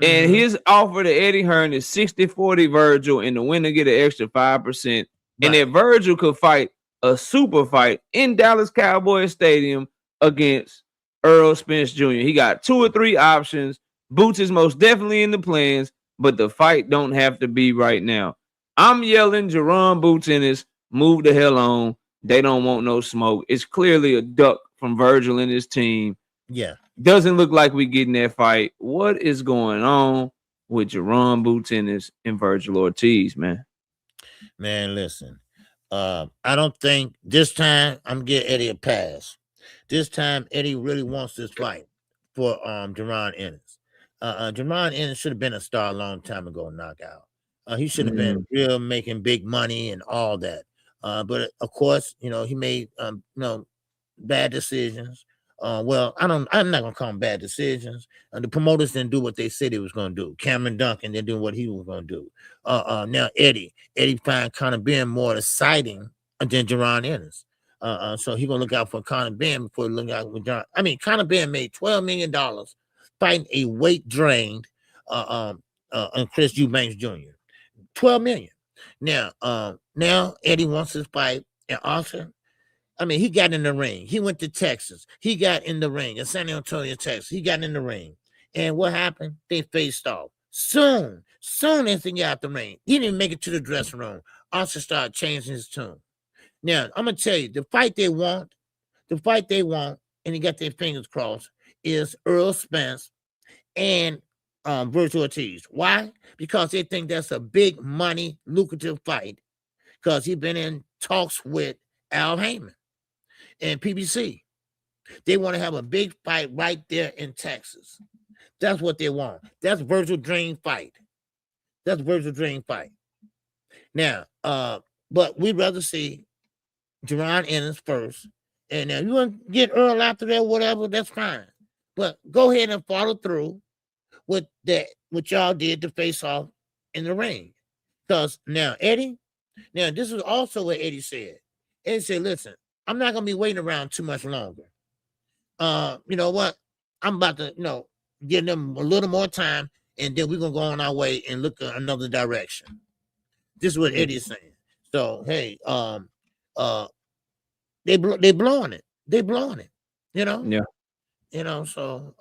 and his offer to Eddie Hearn is 60-40 Vergil, and the winner get an extra 5%. And that Vergil could fight a super fight in Dallas Cowboys Stadium against Earl Spence Jr. He got 2 or 3 options. Boots is most definitely in the plans, but the fight don't have to be right now. I'm yelling, Jaron Boots Ennis, move the hell on. They don't want no smoke. It's clearly a duck from Vergil and his team. Yeah. Doesn't look like we getting that fight. What is going on with Jaron Boots Ennis and Vergil Ortiz, man? Man, listen. I don't think this time I'm getting Eddie a pass. This time Eddie really wants this fight for Jaron Ennis. Jaron Ennis should have been a star a long time ago, knockout. He should have been real making big money and all that. But of course, he made bad decisions. I'm not gonna call them bad decisions. The promoters didn't do what they said he was gonna do. Cameron Duncan didn't do what he was gonna do. Now Eddie find Conor Benn more exciting than Jaron Ennis. So he gonna look out for Conor Benn before he look out for John. I mean, Conor Benn made $12 million fighting a weight drained Chris Eubanks Jr. 12 million. Now Eddie wants his fight in Austin. I mean, he got in the ring. He went to Texas. He got in the ring in San Antonio, Texas. He got in the ring. And what happened? They faced off. Soon as he got out the ring, he didn't even make it to the dressing room. Austin started changing his tune. Now, I'm going to tell you, the fight they want, and he got their fingers crossed, is Earl Spence and Vergil Ortiz. Why? Because they think that's a big money, lucrative fight. Because he's been in talks with Al Heyman and PBC. They want to have a big fight right there in Texas. That's what they want. That's Vergil's dream fight. Now, but we'd rather see Jaron Ennis first. And now you want to get Earl after that, whatever, that's fine. But go ahead and follow through with that, what y'all did to face off in the ring. Because now this is also what Eddie said. Eddie said, listen, I'm not going to be waiting around too much longer. You know what? I'm about to, give them a little more time, and then we're going to go on our way and look at another direction. This is what Eddie's saying. So, hey, they blowing it. Yeah. So,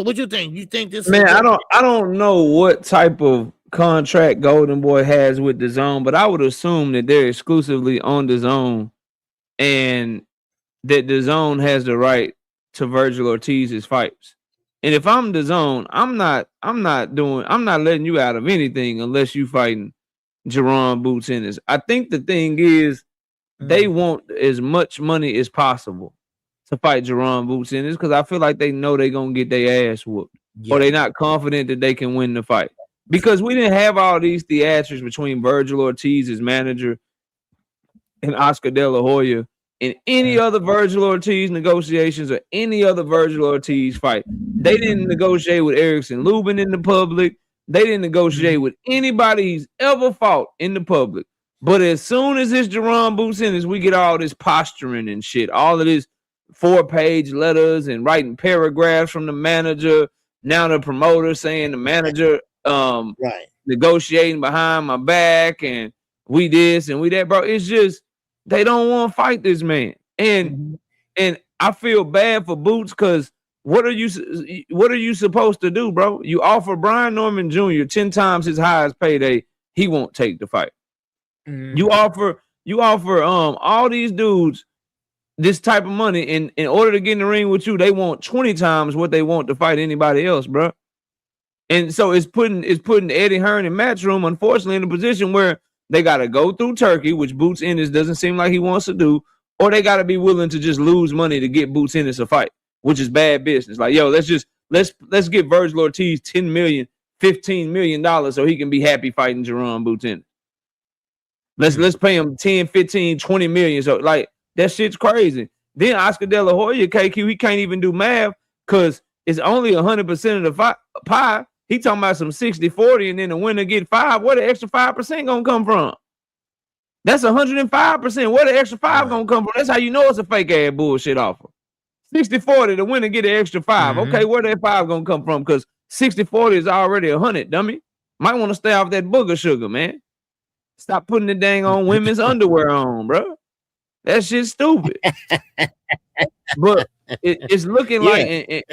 what you think? You think this? Man, I don't know what type of contract Golden Boy has with DAZN, but I would assume that they're exclusively on DAZN, and that DAZN has the right to Vergil Ortiz's fights. And if I'm DAZN, I'm not letting you out of anything unless you fighting Jaron Boots Ennis. I think the thing is they want as much money as possible to fight Jaron Boots Ennis, because I feel like they know they're gonna get their ass whooped. Yeah. Or they're not confident that they can win the fight. Because we didn't have all these theatrics between Vergil Ortiz's manager and Oscar De La Hoya in any other Vergil Ortiz negotiations or any other Vergil Ortiz fight. They didn't negotiate with Erickson Lubin in the public. They didn't negotiate with anybody he's ever fought in the public. But as soon as it's Jaron Boots Ennis, we get all this posturing and shit, all of this 4-page letters and writing paragraphs from the manager. Now the promoter saying the manager negotiating behind my back and we this and we that, bro. It's just they don't want to fight this man. And I feel bad for Boots, because what are you supposed to do, bro? You offer Brian Norman Jr. 10 times his highest payday, he won't take the fight. You offer all these dudes this type of money, and in order to get in the ring with you, they want 20 times what they want to fight anybody else, bro. And so it's putting Eddie Hearn and Matchroom, unfortunately, in a position where they got to go through Turkey, which Boots Ennis doesn't seem like he wants to do, or they got to be willing to just lose money to get Boots Ennis a fight, which is bad business. Like, yo, let's give Vergil Ortiz $10 million, $15 million so he can be happy fighting Jaron Boots Ennis. Let's pay him 10, 15, 20 million. So like that shit's crazy. Then Oscar De La Hoya, KQ, he can't even do math because it's only 100% of the pie. He talking about some 60-40, and then the winner get 5. Where the extra 5% gonna come from? That's 105%. Where the extra 5 gonna come from? That's how you know it's a fake ass bullshit offer. 60-40, the winner get an extra 5. Okay, where that 5 gonna come from? Because 60-40 is already 100, dummy. Might want to stay off that booger sugar, man. Stop putting the dang on women's underwear on, bro. That shit's stupid. But it's looking like,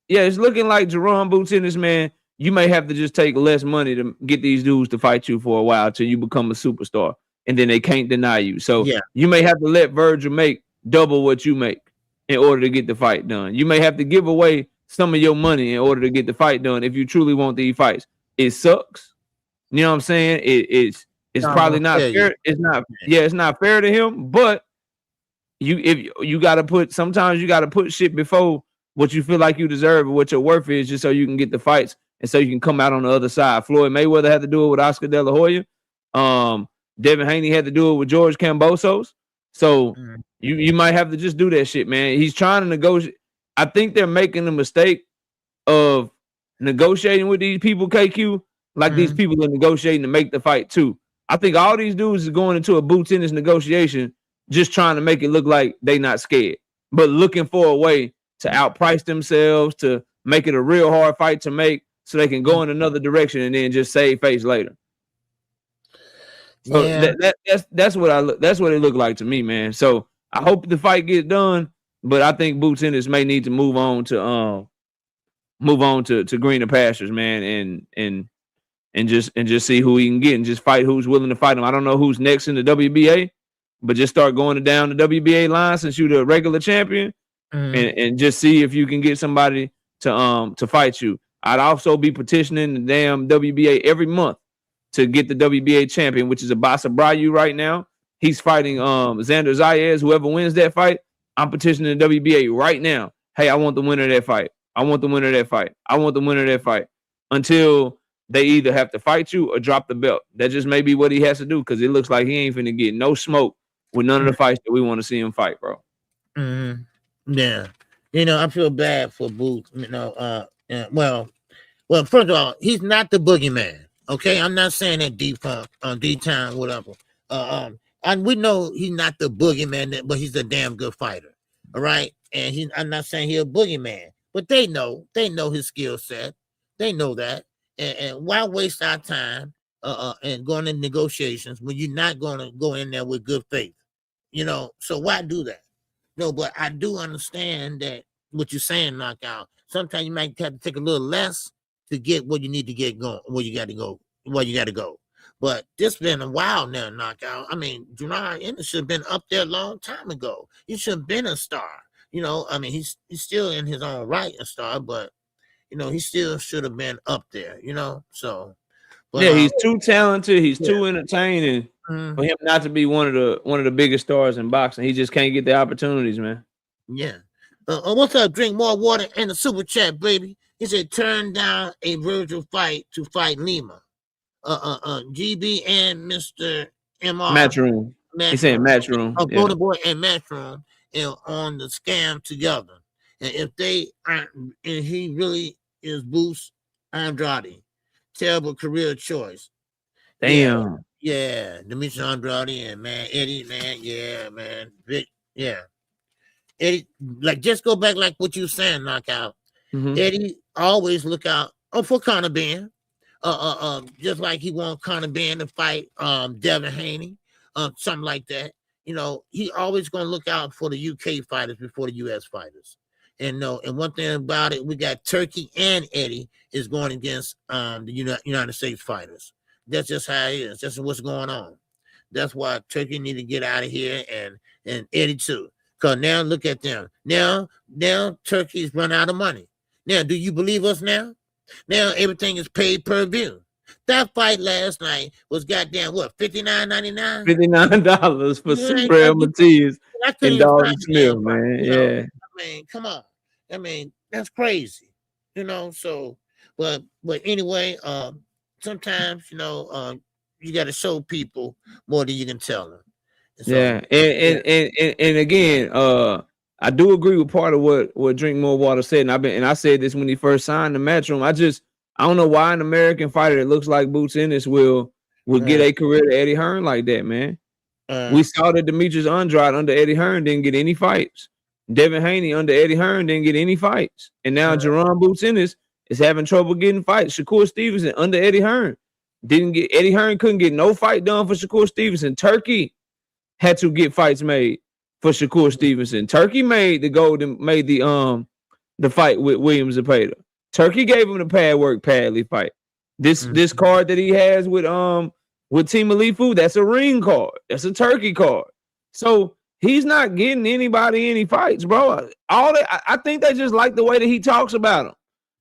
it's looking like Jaron Boots in this, man. You may have to just take less money to get these dudes to fight you for a while till you become a superstar, and then they can't deny you. So you may have to let Vergil make double what you make in order to get the fight done. You may have to give away some of your money in order to get the fight done if you truly want these fights. It sucks. You know what I'm saying? It's probably not fair. It's not fair to him, but sometimes you gotta put shit before what you feel like you deserve or what your worth is, just so you can get the fights and so you can come out on the other side. Floyd Mayweather had to do it with Oscar De La Hoya. Devin Haney had to do it with George Kambosos. So you might have to just do that shit, man. He's trying to negotiate. I think they're making the mistake of negotiating with these people, KQ, like these people are negotiating to make the fight too. I think all these dudes is going into a Boots in this negotiation just trying to make it look like they not scared, but looking for a way to outprice themselves, to make it a real hard fight to make so they can go in another direction and then just save face later. So that's what it looked like to me, man. So I hope the fight gets done, but I think Boots in this may need to move on to greener pastures, man, and just see who he can get and just fight who's willing to fight him. I don't know who's next in the WBA, but just start going down the WBA line since you're the regular champion, and just see if you can get somebody to fight you. I'd also be petitioning the damn WBA every month to get the WBA champion, which is Abasa Brayu right now. He's fighting Xander Zayas. Whoever wins that fight, I'm petitioning the WBA right now. Hey, I want the winner of that fight. I want the winner of that fight. I want the winner of that fight. Until they either have to fight you or drop the belt. That just may be what he has to do, because it looks like he ain't finna get no smoke with none of the fights that we want to see him fight, bro. Yeah. You know, I feel bad for Boots. You know, well, first of all, he's not the boogeyman. Okay, I'm not saying that D-Town, whatever. And we know he's not the boogeyman, but he's a damn good fighter. All right, and I'm not saying he's a boogeyman, but they know his skill set. They know that, and why waste our time and going in negotiations when you're not going to go in there with good faith? You know, so why do that? No, but I do understand that what you're saying, Knockout. Sometimes you might have to take a little less to get what you need to get going, where you got to go. But this been a while now, Knockout. I mean, Ennis should have been up there a long time ago. He should have been a star. You know, I mean, he's still in his own right a star, but you know, he still should have been up there. You know, so. But, he's too talented. He's too entertaining for him not to be one of the biggest stars in boxing. He just can't get the opportunities, man. Yeah. What's up? Drink more water in the super chat, baby. He said, turn down a Vergil fight to fight Lima. GB and Mr. MR. Matchroom. He's saying Matchroom. Golden Boy and Matchroom on the scam together. And if they aren't, and he really is Boots Andrade. Terrible career choice. Damn. Yeah. Demetrius Andrade and man, Eddie, man. Yeah, man. Vic, yeah. Eddie, like, just go back like what you saying, Knockout. Eddie always look out for Conor Benn. Just like he want Conor Benn to fight Devin Haney, something like that. You know, he always gonna look out for the UK fighters before the US fighters. And one thing about it, we got Turki and Eddie is going against the United States fighters. That's just how it is. That's what's going on. That's why Turki need to get out of here, and Eddie too. Because now look at them. Now Turki's run out of money. Now, do you believe us now? Now everything is paid per view. That fight last night was goddamn what, $59.99? $59 for Subriel, Matias, and Dalton Smith, man. Yeah. I mean, come on. I mean, that's crazy. You know, so but anyway, sometimes, show people more than you can tell them. So, yeah, and again, I do agree with part of what Drink More Water said, and I said this when he first signed the Matchroom. I don't know why an American fighter that looks like Boots Ennis will get a career to Eddie Hearn like that, man. We saw that Demetrius Andrade under Eddie Hearn didn't get any fights. Devin Haney under Eddie Hearn didn't get any fights, and now Jaron Boots Ennis is having trouble getting fights. Shakur Stevenson under Eddie Hearn Eddie Hearn couldn't get no fight done for Shakur Stevenson. Turkey had to get fights made for Shakur Stevenson. Turkey made the fight with Williams Zepeda. Turkey gave him the pad work Padley fight. This card that he has with Team Alifu, that's a ring card. That's a Turkey card. So he's not getting anybody any fights, bro. I think they just like the way that he talks about him.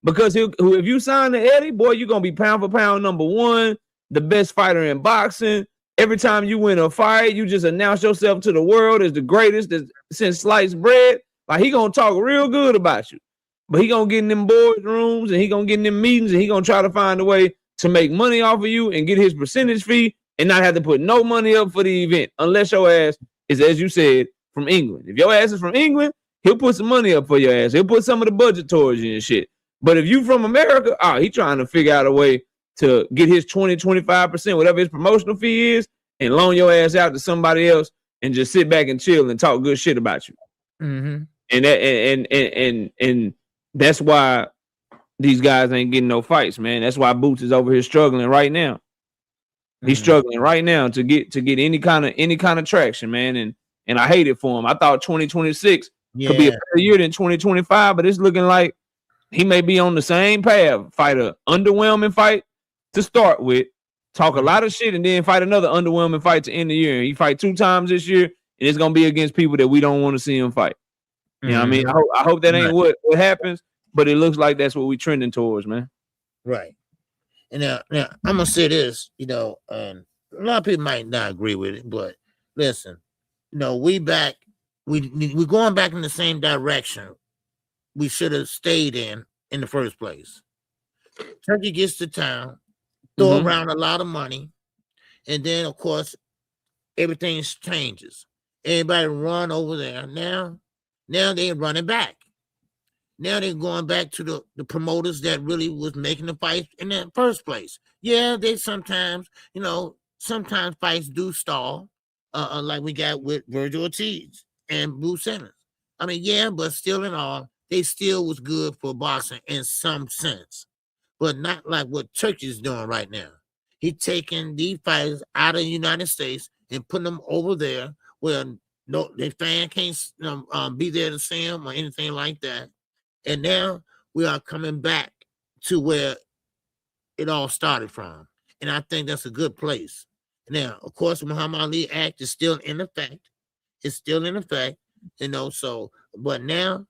Because if you sign to Eddie, boy, you're gonna be pound for pound number one, the best fighter in boxing. Every time you win a fight, you just announce yourself to the world as the greatest since sliced bread. Like, he gonna talk real good about you. But he gonna get in them boardrooms and he gonna get in them meetings and he gonna try to find a way to make money off of you and get his percentage fee and not have to put no money up for the event unless your ass is, as you said, from England. If your ass is from England, he'll put some money up for your ass. He'll put some of the budget towards you and shit. But if you from America, he trying to figure out a way to get his 20, 25%, whatever his promotional fee is, and loan your ass out to somebody else and just sit back and chill and talk good shit about you. Mm-hmm. And that's why these guys ain't getting no fights, man. That's why Boots is over here struggling right now. He's struggling right now to get any kind of traction, man. And I hate it for him. I thought 2026 could be a better year than 2025, but it's looking like he may be on the same path. Fight a underwhelming fight to start with, talk a lot of shit, and then fight another underwhelming fight to end the year. He fight 2 times this year, and it's gonna be against people that we don't want to see him fight. You know what I mean? I hope that ain't what happens, but it looks like that's what we're trending towards, man. Right. And now I'm gonna say this, and a lot of people might not agree with it, but listen, we're going back in the same direction we should have stayed in the first place. Turkey gets to town, throw around a lot of money, and then of course everything changes. Everybody run over there. Now they're running back. Now they're going back to the promoters that really was making the fights in the first place. Yeah, they sometimes fights do stall, like we got with Vergil Ortiz and Bruce Ennis. I mean, yeah, but still in all, they still was good for boxing in some sense, but not like what Turkey's doing right now. He's taking these fighters out of the United States and putting them over there where their fan can't be there to see them or anything like that. And now we are coming back to where it all started from. And I think that's a good place. Now, of course, the Muhammad Ali Act is still in effect. It's still in effect, but now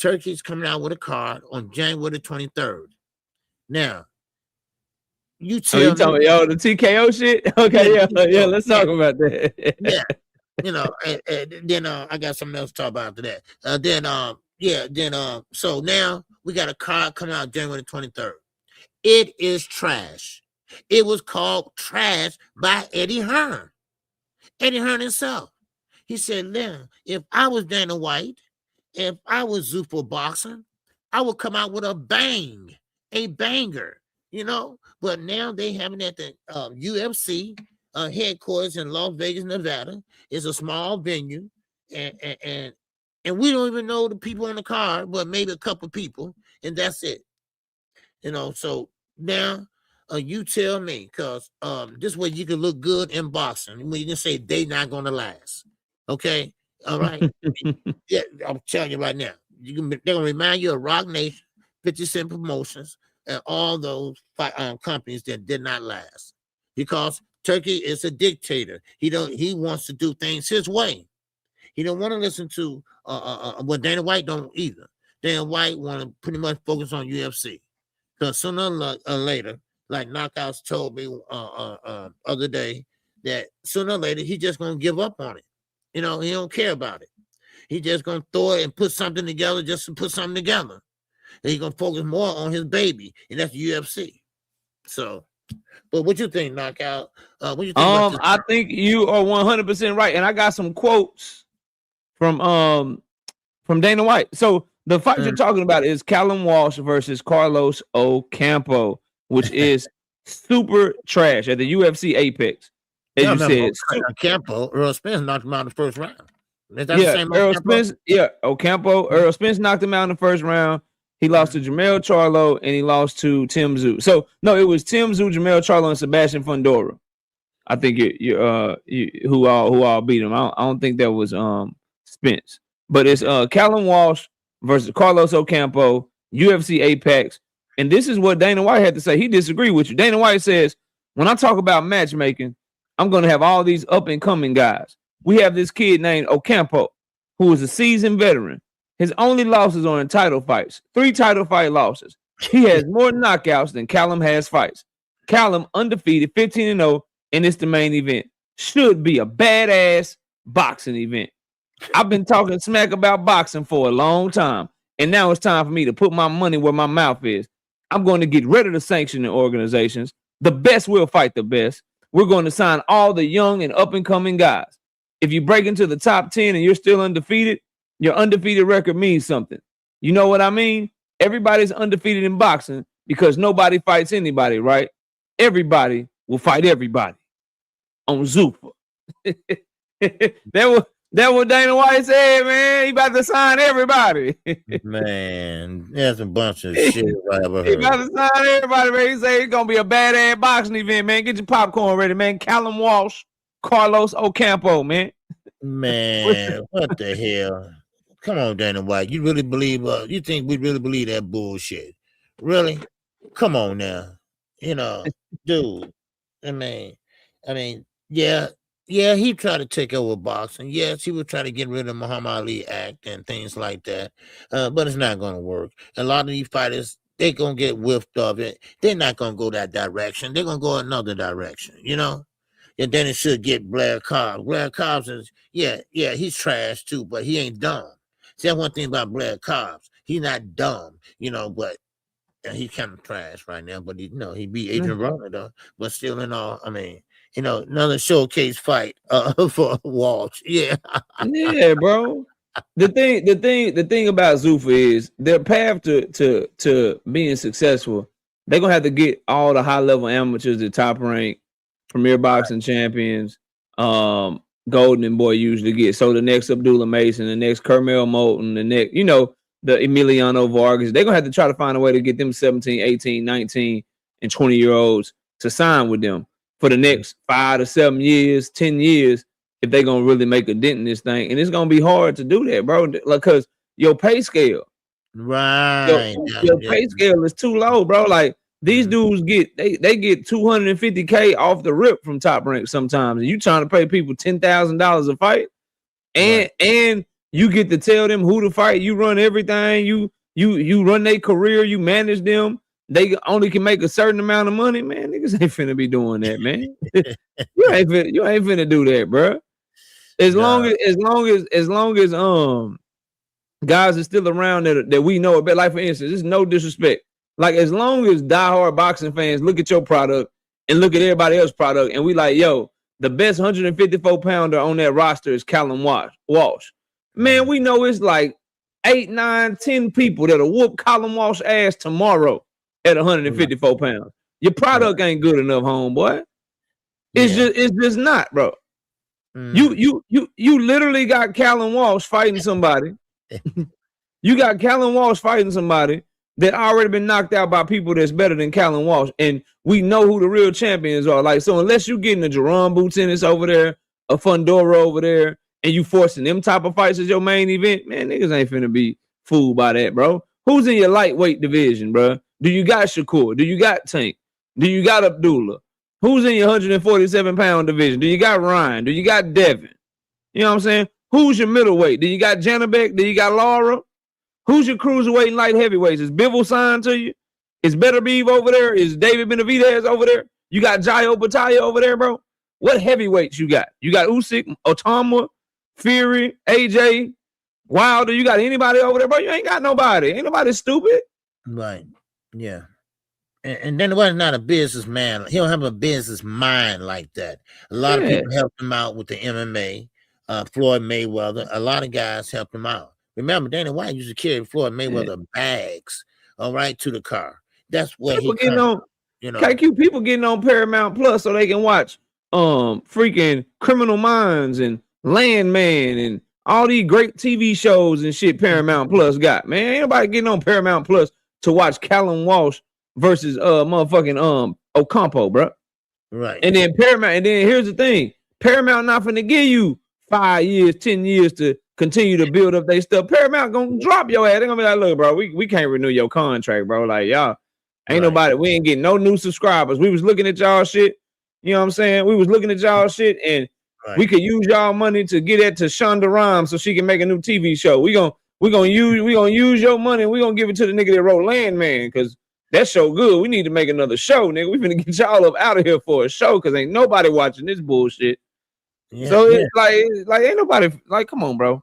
Turkey's coming out with a card on January the 23rd. Now, you tell me, the TKO shit? Okay, yeah, let's talk about that. And then I got something else to talk about after that. So now we got a card coming out January the 23rd. It is trash. It was called trash by Eddie Hearn. Eddie Hearn himself. He said, now, if I was Dana White, if I was Zoo for boxing, I would come out with a banger, But now they have it at the UFC headquarters in Las Vegas, Nevada. It's a small venue, and we don't even know the people on the card, but maybe a couple people, and that's it. So now you tell me, because this way you can look good in boxing. You can say they not going to last. Okay? All right? Yeah, I'm telling you right now. They're going to remind you of Rock Nation, 50 Cent Promotions, and all those companies that did not last. Because Turkey is a dictator. He wants to do things his way. He don't want to listen to what Dana White don't either. Dana White want to pretty much focus on UFC. Because sooner or later, like Knockouts told me other day, that sooner or later he just gonna give up on it. He don't care about it. He just gonna throw it and put something together just to put something together. And he's gonna focus more on his baby, and that's UFC. So But what you think, Knockout? What you think about this? I think you are 100% right, and I got some quotes from Dana White. So the fight you're talking about is Callum Walsh versus Carlos Ocampo, which is super trash at the UFC Apex. As you said, Ocampo, Earl Spence knocked him out in the first round. Is that yeah, the same Earl Ocampo? Spence. Yeah, Ocampo. Earl Spence knocked him out in the first round. He lost to Jamel Charlo and he lost to Tim Tszyu. So no, it was Tim Tszyu, Jamel Charlo, and Sebastian Fundora. I think who all beat him. I don't think that was Spence, but it's Callum Walsh versus Carlos Ocampo, UFC Apex. And this is what Dana White had to say. He disagreed with you. Dana White says, when I talk about matchmaking, I'm going to have all these up and coming guys. We have this kid named Ocampo, who is a seasoned veteran. His only losses are in title fights, 3 title fight losses. He has more knockouts than Callum has fights. Callum undefeated, 15-0, and it's the main event. Should be a badass boxing event. I've been talking smack about boxing for a long time, and now it's time for me to put my money where my mouth is. I'm going to get rid of the sanctioning organizations. The best will fight the best. We're going to sign all the young and up-and-coming guys. If you break into the top 10 and you're still undefeated, your undefeated record means something. You know what I mean? Everybody's undefeated in boxing because nobody fights anybody, right? Everybody will fight everybody on Zuffa. That what Dana White said, man. He about to sign everybody. Man, that's a bunch of shit I ever heard. He about to sign everybody, man. He said it's going to be a badass boxing event, man. Get your popcorn ready, man. Callum Walsh, Carlos Ocampo, man. Man, what the hell? Come on, Dana White. You really believe, you think we really believe that bullshit? Really? Come on now. You know, dude. I mean, yeah, he tried to take over boxing. Yes, he was trying to get rid of the Muhammad Ali Act and things like that. But it's not going to work. A lot of these fighters, they're going to get whiffed of it. They're not going to go that direction. They're going to go another direction, you know? And then it should get Blair Cobb. Blair Cobb is, yeah, he's trash too, but he ain't dumb. See, that's one thing about Blair Cobb. He's not dumb, you know, but he's kind of trash right now. But, he beat Adrian Broner, though. But still in all, I mean, another showcase fight for Walsh. Yeah. Yeah, bro. The thing about Zuffa is their path to being successful, they're gonna have to get all the high level amateurs, the top rank, premier boxing champions, Golden and Boy usually get. So the next Abdullah Mason, the next Kermel Moulton, the next, the Emiliano Vargas, they're gonna have to try to find a way to get them 17, 18, 19, and 20-year-olds to sign with them for the next 5 to 7 years, 10 years, if they're gonna really make a dent in this thing. And it's gonna be hard to do that, bro, because your pay scale. Right. Your pay scale is too low, bro. Like these dudes get $250K off the rip from Top Rank sometimes. And you trying to pay people $10,000 a fight, and you get to tell them who to fight. You run everything. You run their career. You manage them. They only can make a certain amount of money, man. Niggas ain't finna be doing that, man. you ain't finna do that, bro. As long as guys are still around that we know about, like for instance, it's no disrespect. Like as long as diehard boxing fans look at your product and look at everybody else's product, and we like, yo, the best 154 pounder on that roster is Callum Walsh. Man, we know it's like 8, 9, 10 people that'll whoop Callum Walsh ass tomorrow at 154 pounds. Your product ain't good enough, homeboy. It's just not, bro. You literally got Callum Walsh fighting somebody. You got Callum Walsh fighting somebody that already been knocked out by people that's better than Callum Walsh, and we know who the real champions are. Like, so unless you getting a Jaron Ennis over there, a Fundora over there, and you forcing them type of fights as your main event, man, niggas ain't finna be fooled by that, bro. Who's in your lightweight division, bro? Do you got Shakur? Do you got Tank? Do you got Abdullah? Who's in your 147-pound division? Do you got Ryan? Do you got Devin? You know what I'm saying? Who's your middleweight? Do you got Janabek? Do you got Laura? Who's your cruiserweight and light heavyweights? Is Bivol signed to you? Is Beterbiev over there? Is David Benavidez over there? You got Jayo Battaglia over there, bro? What heavyweights you got? You got Usyk, Otama, Fury, AJ, Wilder. You got anybody over there, bro? You ain't got nobody. Ain't nobody stupid. Right. Yeah. And then was not a businessman. He don't have a business mind like that. A lot of people helped him out with the MMA. Floyd Mayweather. A lot of guys helped him out. Remember, Dana White used to carry Floyd Mayweather bags, all right, to the car. That's where people he getting on, you know. KQ, people getting on Paramount Plus so they can watch freaking Criminal Minds and Landman and all these great TV shows and shit Paramount Plus got. Man, ain't nobody getting on Paramount Plus to watch Callum Walsh versus motherfucking Ocampo, bro. Right. And then Paramount, and then here's the thing: Paramount not finna give you 5 years, 10 years to continue to build up their stuff. Paramount gonna drop your ass. They're gonna be like, look, bro, we can't renew your contract, bro. Like, y'all ain't nobody, we ain't getting no new subscribers. We was looking at y'all shit. You know what I'm saying? We was looking at y'all shit, and we could use y'all money to get it to Shonda Rhimes so she can make a new TV show. We gonna use your money and we gonna give it to the nigga that wrote Landman, because that show good. We need to make another show, nigga. We finna get y'all up out of here for a show, because ain't nobody watching this bullshit. Yeah, so it's like ain't nobody, like, come on, bro.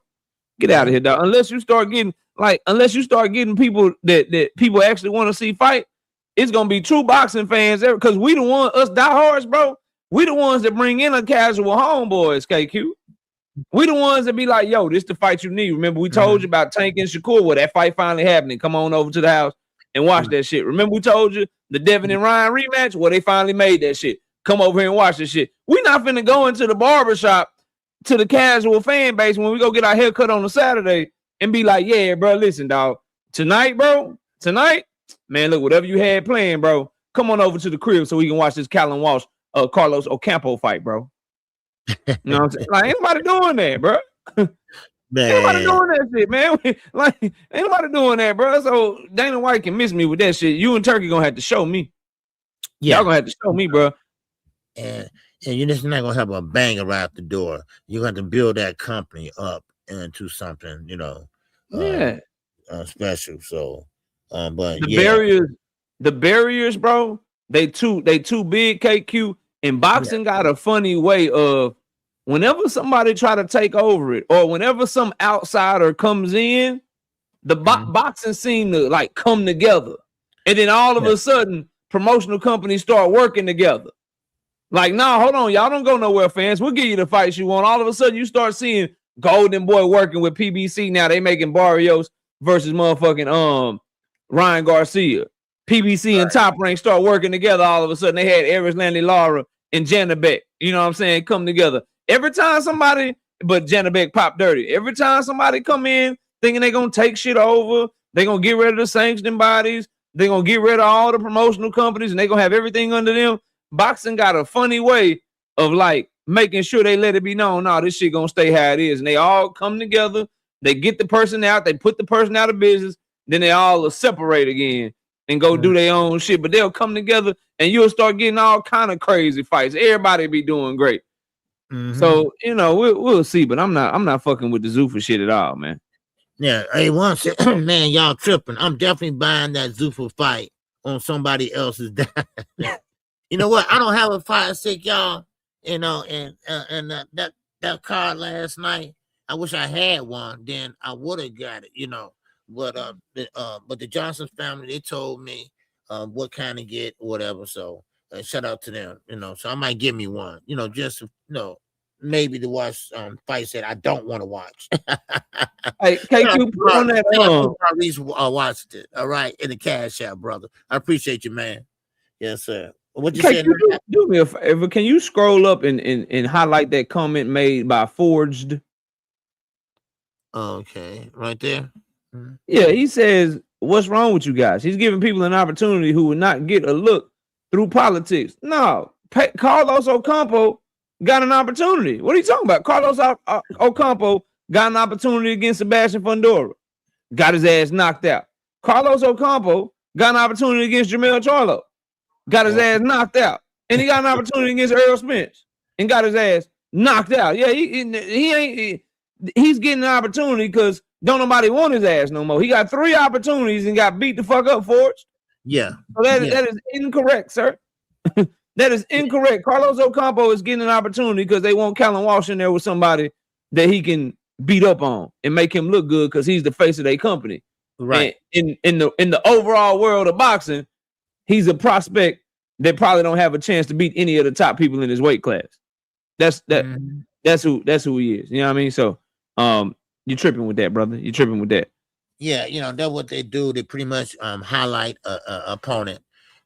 Get out of here, dog. Unless you start getting people that people actually want to see fight, it's gonna be true boxing fans there, because we the one, us diehards, bro. We the ones that bring in a casual homeboys, KQ. We the ones that be like, yo, this the fight you need. Remember, we told you about Tank and Shakur. Well, that fight finally happening. Come on over to the house and watch that shit. Remember, we told you the Devin and Ryan rematch? Well, they finally made that shit. Come over here and watch this shit. We not finna go into the barbershop to the casual fan base when we go get our haircut on a Saturday and be like, yeah, bro, listen, dog. Tonight, man, look, whatever you had planned, bro, come on over to the crib so we can watch this Callum Walsh, Carlos Ocampo fight, bro. You know what I'm saying? Like, ain't nobody doing that, bro. Man. Ain't nobody doing that shit, man. Like, ain't nobody doing that, bro. So Dana White can miss me with that shit. You and Turkey gonna have to show me. Yeah. Y'all gonna have to show me, bro. And you're just not gonna have a banger right out the door. You're gonna have to build that company up into something, you know, special. So, but the barriers, bro, they too big, KQ. And boxing got a funny way of, whenever somebody try to take over it, or whenever some outsider comes in, the boxing seem to like come together, and then all of a sudden, promotional companies start working together. Like, nah, hold on, y'all don't go nowhere, fans. We'll give you the fights you want. All of a sudden, you start seeing Golden Boy working with PBC. Now they making Barrios versus motherfucking Ryan Garcia. PBC and Top Rank start working together. All of a sudden, they had Eris Lanley Lara and Janabek. You know what I'm saying? Come together. Every time somebody, but Janabek pop dirty. Every time somebody come in thinking they gonna take shit over, they gonna get rid of the sanctioning bodies. They gonna get rid of all the promotional companies, and they gonna have everything under them. Boxing got a funny way of like making sure they let it be known, no, this shit gonna stay how it is. And they all come together, they get the person out, they put the person out of business, then they all separate again and go do their own shit. But they'll come together and you'll start getting all kind of crazy fights. Everybody be doing great. So, you know, we'll see. But I'm not fucking with the Zuffa shit at all, man. Yeah, hey, once man, y'all tripping. I'm definitely buying that Zuffa fight on somebody else's dime. You know what? I don't have a fight stick, y'all. You know, and that card last night, I wish I had one. Then I would have got it. You know, but the Johnson family, they told me what kind to get, whatever. So shout out to them. You know, so I might give me one. You know, just maybe to watch fights that I don't want to watch. Hey, KQ, put on that. At least watched it. All right, in the cash out, brother. I appreciate you, man. Yes, sir. What you said? Do me a favor. Can you scroll up and highlight that comment made by Forged? Okay, right there. Yeah, he says, "What's wrong with you guys?" He's giving people an opportunity who would not get a look through politics. No, Carlos Ocampo got an opportunity. What are you talking about? Carlos Ocampo got an opportunity against Sebastian Fundora. Got his ass knocked out. Carlos Ocampo got an opportunity against Jamel Charlo. Got his ass knocked out. And he got an opportunity against Earl Spence and got his ass knocked out. Yeah, he's getting an opportunity because don't nobody want his ass no more. He got 3 opportunities and got beat the fuck up for it. Yeah. So that is incorrect, sir. That is incorrect. Carlos Ocampo is getting an opportunity because they want Callum Walsh in there with somebody that he can beat up on and make him look good because he's the face of their company. Right. And in the overall world of boxing, he's a prospect that probably don't have a chance to beat any of the top people in his weight class. That's who he is. You know what I mean? So you're tripping with that, brother. You're tripping with that. Yeah, that's what they do. They pretty much highlight a opponent,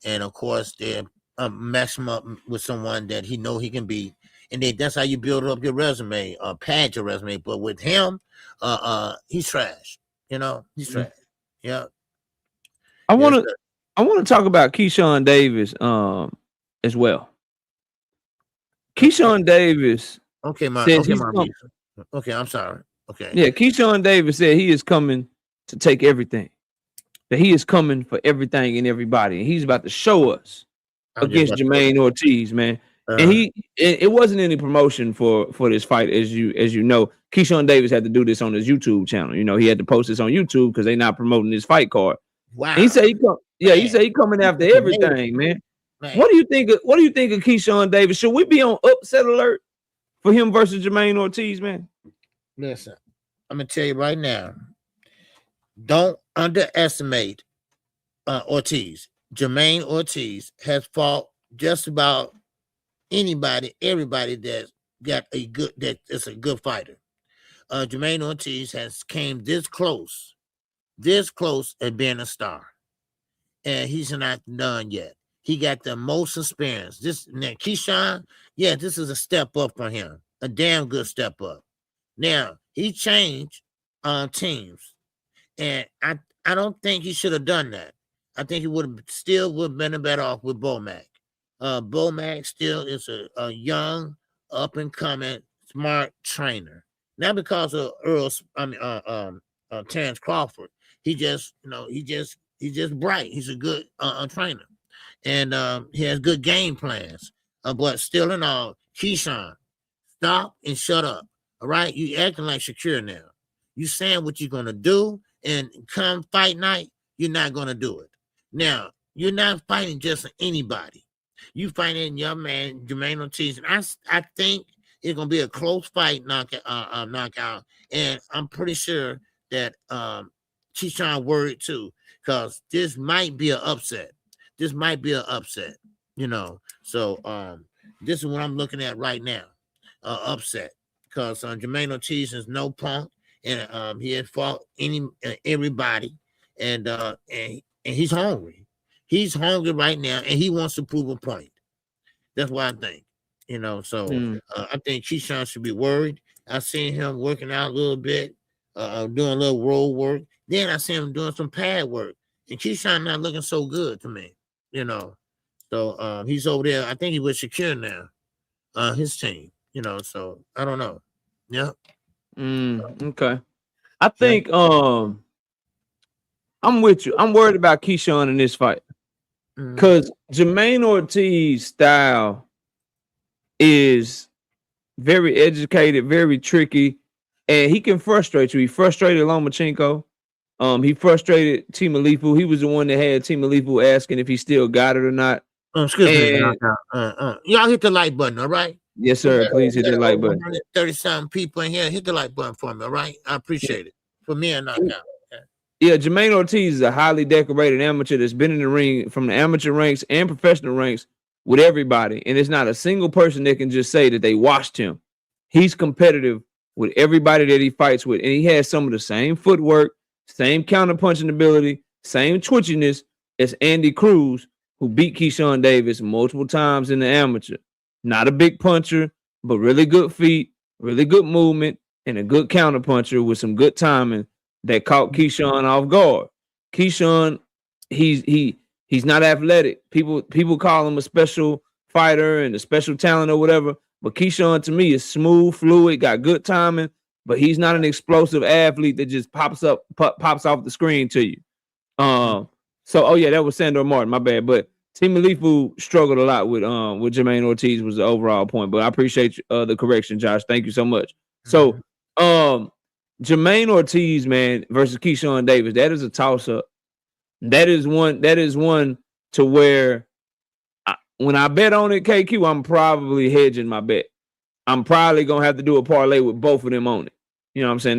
and of course they match him up with someone that he know he can beat, and that's how you build up your resume, pad your resume. But with him, he's trash. He's trash. Yeah. I want to talk about Keyshan Davis as well. Keyshan Davis. Okay, I'm sorry. Okay. Yeah, Keyshan Davis said he is coming to take everything. That he is coming for everything and everybody, and he's about to show us against Jermaine Ortiz, man. And it wasn't any promotion for this fight, as you know. Keyshan Davis had to do this on his YouTube channel. He had to post this on YouTube because they're not promoting his fight card. Wow. And he said he coming after everything, man. What do you think of Keyshan Davis? Should we be on upset alert for him versus Jermaine Ortiz, man? Listen, I'm gonna tell you right now. Don't underestimate Ortiz. Jermaine Ortiz has fought just about everybody that's that's a good fighter. Jermaine Ortiz has came this close at being a star, and he's not done yet. He got the most experience. Keyshan, this is a step up for him, a damn good step up. Now he changed teams, and I don't think he should have done that. I think he would have been better off with Bomac. Bomac still is a young, up and coming, smart trainer. Not because of Terrence Crawford. He's just bright. He's a good trainer, and he has good game plans. But still in all, Keyshan, stop and shut up. All right, you acting like Shakur now. You saying what you're gonna do, and come fight night, you're not gonna do it. Now you're not fighting just anybody. You fighting your man Jermaine Ortiz, and I think it's gonna be a close fight, knockout, and I'm pretty sure that Keyshan worried too, because this might be an upset. So this is what I'm looking at right now, upset, because Jermaine Ortiz is no punk, and he has fought everybody, and he's hungry. He's hungry right now, and he wants to prove a point. That's what I think. I think Keyshan should be worried. I seen him working out a little bit, doing a little road work. Then I seen him doing some pad work, and Keyshan not looking so good to me. So he's over there. I think he was Shakur now, his team. So I don't know. Yeah. Okay. I think I'm with you. I'm worried about Keyshan in this fight. Because Jermaine Ortiz style is very educated, very tricky, and he can frustrate you. He frustrated Lomachenko. He frustrated Timalifu. He was the one that had Timalifu asking if he still got it or not. Excuse me. Y'all hit the like button, all right? Yes, sir. Please hit the like button. 30-something people in here. Hit the like button for me, all right? I appreciate it. For me and knockout. Yeah, Jermaine Ortiz is a highly decorated amateur that's been in the ring from the amateur ranks and professional ranks with everybody. And it's not a single person that can just say that they watched him. He's competitive with everybody that he fights with. And he has some of the same footwork, same counterpunching ability, same twitchiness as Andy Cruz, who beat Keyshan Davis multiple times in the amateur. Not a big puncher, but really good feet, really good movement, and a good counterpuncher with some good timing that caught Keyshan off guard. Keyshan, he's not athletic. People call him a special fighter and a special talent or whatever. But Keyshan, to me, is smooth, fluid, got good timing, but he's not an explosive athlete that just pops off the screen to you. That was Sandor Martin, my bad. But Timalifu struggled a lot with Jermaine Ortiz was the overall point. But I appreciate the correction, Josh. Thank you so much. So Jermaine Ortiz, man, versus Keyshan Davis, that is a toss-up. That is one to where when I bet on it, KQ, I'm probably hedging my bet. I'm probably gonna have to do a parlay with both of them on it. You know what I'm saying?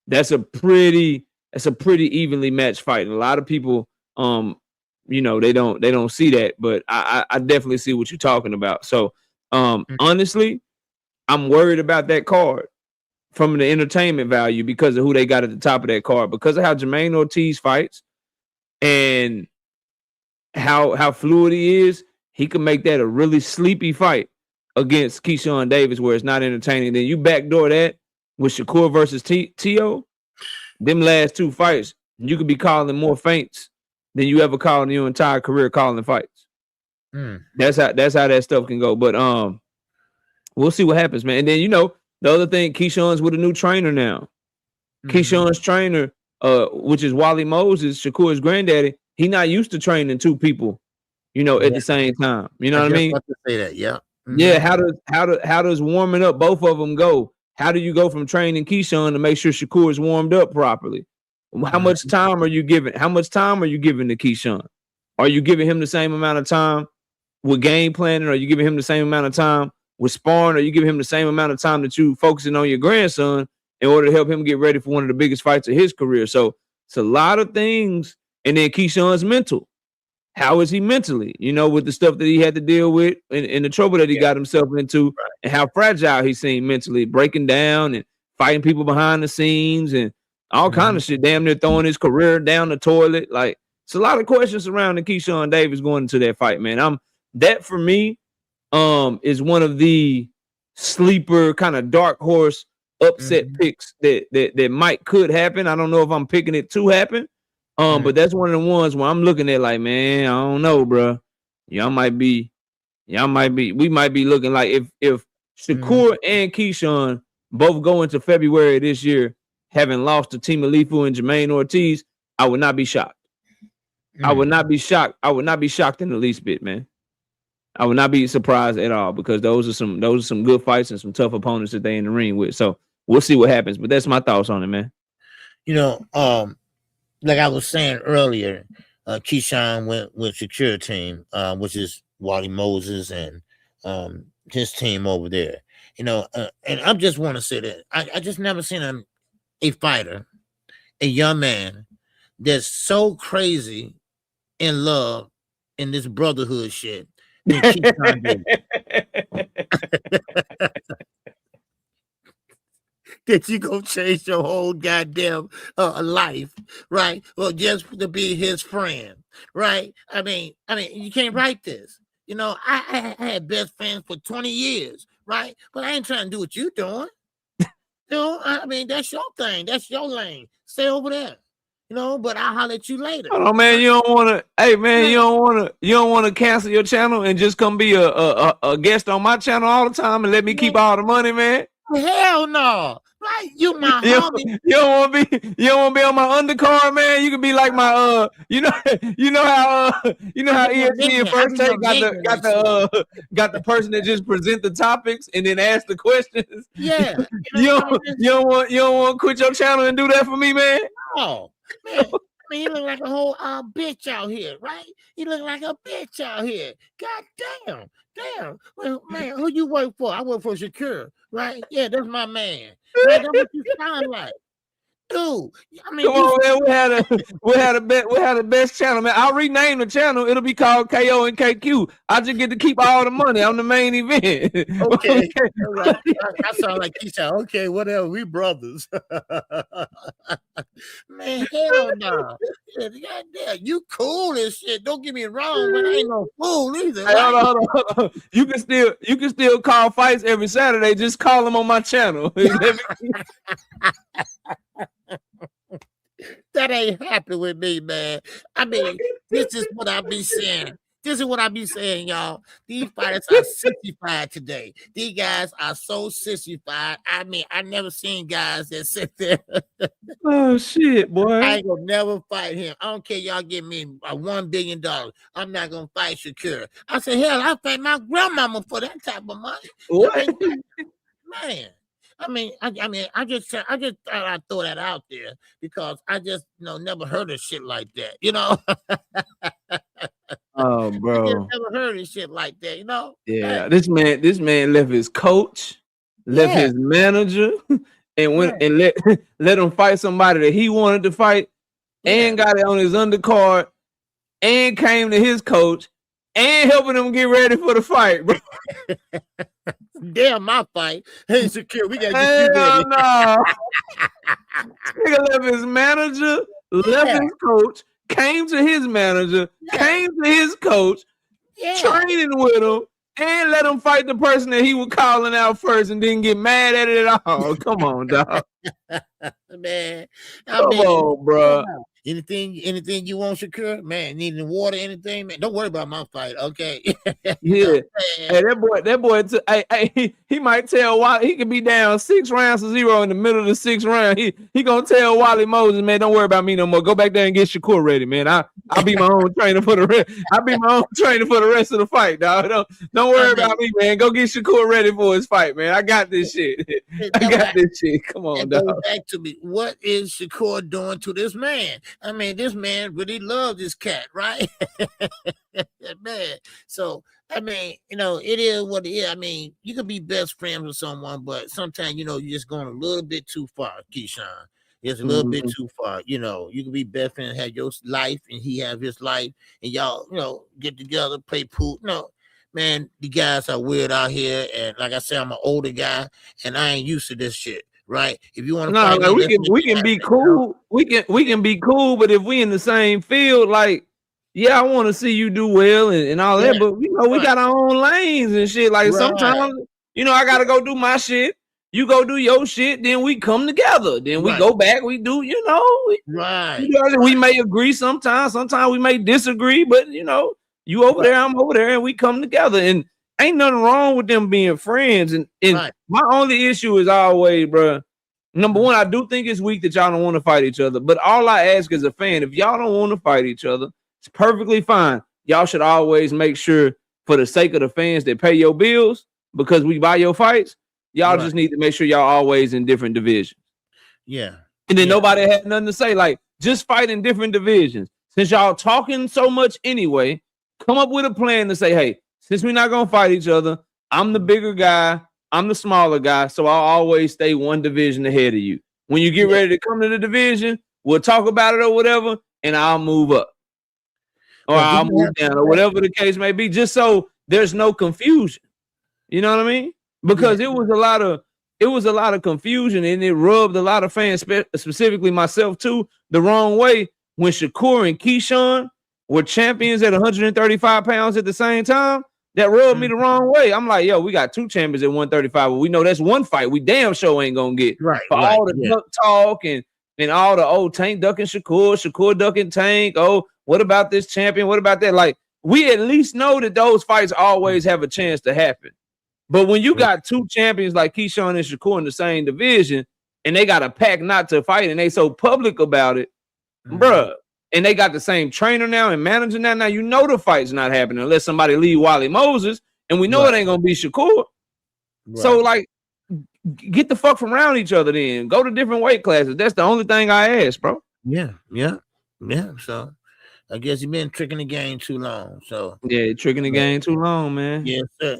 That's a pretty evenly matched fight. And a lot of people you know, they don't see that. But I definitely see what you're talking about. So honestly, I'm worried about that card from the entertainment value because of who they got at the top of that card, because of how Jermaine Ortiz fights and how fluid he is. He can make that a really sleepy fight against Keyshan Davis where it's not entertaining. Then you backdoor that with Shakur versus T.O., them last two fights, you could be calling more feints than you ever called in your entire career calling fights. That's how that stuff can go. But we'll see what happens, man. And then, you know, the other thing, Keyshawn's with a new trainer now. Keyshawn's trainer, which is Wally Moses, Shakur's granddaddy, he not used to training two people, you know, at the same time. You know what I mean? To say that, yeah. Yeah, how does warming up both of them go? How do you go from training Keyshan to make sure Shakur is warmed up properly? How much time are you giving? How much time are you giving to Keyshan? Are you giving him the same amount of time with game planning? Are you giving him the same amount of time with sparring? Are you giving him the same amount of time that you focusing on your grandson in order to help him get ready for one of the biggest fights of his career? So it's a lot of things. And then Keyshawn's mental. How is he mentally? You know, with the stuff that he had to deal with and the trouble that he got himself into, and how fragile he seemed mentally, breaking down and fighting people behind the scenes and all kind of shit, damn near throwing his career down the toilet. Like, it's a lot of questions surrounding Keyshan Davis going into that fight, man. That for me is one of the sleeper kind of dark horse upset picks that could happen. I don't know if I'm picking it to happen. But that's one of the ones where I'm looking at like, man, I don't know, bro. We might be looking like if Shakur and Keyshan both go into February this year having lost to Team Alifu and Jermaine Ortiz, I would not be shocked. I would not be shocked. I would not be shocked in the least bit, man. I would not be surprised at all because those are some good fights and some tough opponents that they in the ring with. So we'll see what happens. But that's my thoughts on it, man. You know, like I was saying earlier, Keyshan went with Shakur team, which is Wally Moses and his team over there. You know, and I just want to say that I just never seen a fighter, a young man that's so crazy in love in this brotherhood shit than Keyshan Davis. That you gonna change your whole goddamn life, right? Well, just to be his friend, right? I mean, you can't write this. You know, I had best friends for 20 years, right? But I ain't trying to do what you doing. You know, I mean, that's your thing. That's your lane. Stay over there. You know, but I'll holler at you later. Oh man, you don't want to. Hey man, you don't want to cancel your channel and just come be a guest on my channel all the time and let me keep all the money, man. Hell no. Right, you my homie. You don't want to be on my undercard, man. You can be like my you know how ESPN First Take got the person that just present the topics and then ask the questions. Yeah, you don't want to quit your channel and do that for me, man. Oh man. I mean, he look like a whole bitch out here, right? He look like a bitch out here. God damn. Well, man, who you work for? I work for Shakur, right? Yeah, that's my man. Right? That's what you sound like, dude. I mean, come on, man. We had the best channel, man. I'll rename the channel. It'll be called KO and KQ. I just get to keep all the money. I'm the main event. Okay. Right. I sound like Keyshan. Okay, whatever. We brothers. Man, hell no. Yeah, you cool as shit. Don't get me wrong, but I ain't no fool either. Hey, hold on. You can still call fights every Saturday. Just call them on my channel. That ain't happening with me, man. I mean, this is what I be saying. This is what I be saying, y'all. These fighters are sissified today. These guys are so sissified. I mean, I never seen guys that sit there. Oh shit, boy! I ain't gonna never fight him. I don't care. Y'all give me $1 billion. I'm not gonna fight Shakur. I said, hell, I fight my grandmama for that type of money. What? Man. I just thought I'd throw that out there because I just never heard of shit like that, you know. Oh, bro, I just never heard of shit like that, you know. Yeah, this man left his coach, left his manager, and went and let him fight somebody that he wanted to fight, and got it on his undercard. and came to his coach and helping him get ready for the fight, bro. Damn, my fight. Hey, Shakur, we gotta get you Hell ready. no. Nigga left his manager, left his coach, came to his manager, came to his coach, training with him, and let him fight the person that he was calling out first and didn't get mad at it at all. Come on, dog. Man, Come on, bro. Anything you want, Shakur? Man, needing water, anything, man. Don't worry about my fight, okay? Yeah. Hey, that boy, he might tell Wally, he could be down 6-0 in the middle of the 6th round. He gonna tell Wally Moses, man, don't worry about me no more. Go back there and get Shakur ready, man. I'll be my own trainer for the rest. I'll be my own trainer for the rest of the fight, dog. Don't worry about me, man. Go get Shakur ready for his fight, man. I got this shit. I got this shit. Come on, dog. Back to me. What is Shakur doing to this man? I mean, this man really loves this cat, right? Man. So, I mean, it is what it is. I mean, you can be best friends with someone, but sometimes, you're just going a little bit too far, Keyshan. It's a little bit too far. You can be best friends, have your life, and he have his life, and y'all, get together, play pool. No, man, the guys are weird out here, and like I said, I'm an older guy, and I ain't used to this shit. Right? If you want to, like we can be cool. We can be cool, but if we in the same field, like, yeah, I want to see you do well and all that. But we got our own lanes and shit. Like sometimes, I gotta go do my shit. You go do your shit. Then we come together. Then we go back. We do, we may agree sometimes. Sometimes we may disagree. But you over there, I'm over there, and we come together. And ain't nothing wrong with them being friends. And my only issue is always, bro, number one, I do think it's weak that y'all don't want to fight each other. But all I ask as a fan, if y'all don't want to fight each other, it's perfectly fine. Y'all should always make sure, for the sake of the fans that pay your bills, because we buy your fights, y'all just need to make sure y'all always in different divisions. Yeah. And then nobody had nothing to say. Like, just fight in different divisions. Since y'all talking so much anyway, come up with a plan to say, hey, since we're not going to fight each other, I'm the bigger guy, I'm the smaller guy, so I'll always stay one division ahead of you. When you get ready to come to the division, we'll talk about it or whatever, and I'll move up. Or I'll move down, or whatever the case may be, just so there's no confusion. You know what I mean? Because it was a lot of confusion, and it rubbed a lot of fans, specifically myself too, the wrong way when Shakur and Keyshan were champions at 135 pounds at the same time. That rubbed me the wrong way. I'm like, yo, we got two champions at 135, but we know that's one fight we damn sure ain't gonna get. Right. All the duck talk and all the Tank ducking Shakur ducking Tank. Oh, what about this champion? What about that? Like, we at least know that those fights always have a chance to happen. But when you got two champions like Keyshan and Shakur in the same division, and they got a pack not to fight, and they so public about it, bruh. And they got the same trainer now and manager now. Now you know the fight's not happening unless somebody leave Wally Moses, and we know it ain't gonna be Shakur. So like, get the fuck from around each other. Then go to different weight classes. That's the only thing I ask, bro. Yeah. So I guess you've been tricking the game too long. So tricking the game too long, man. Yes, sir.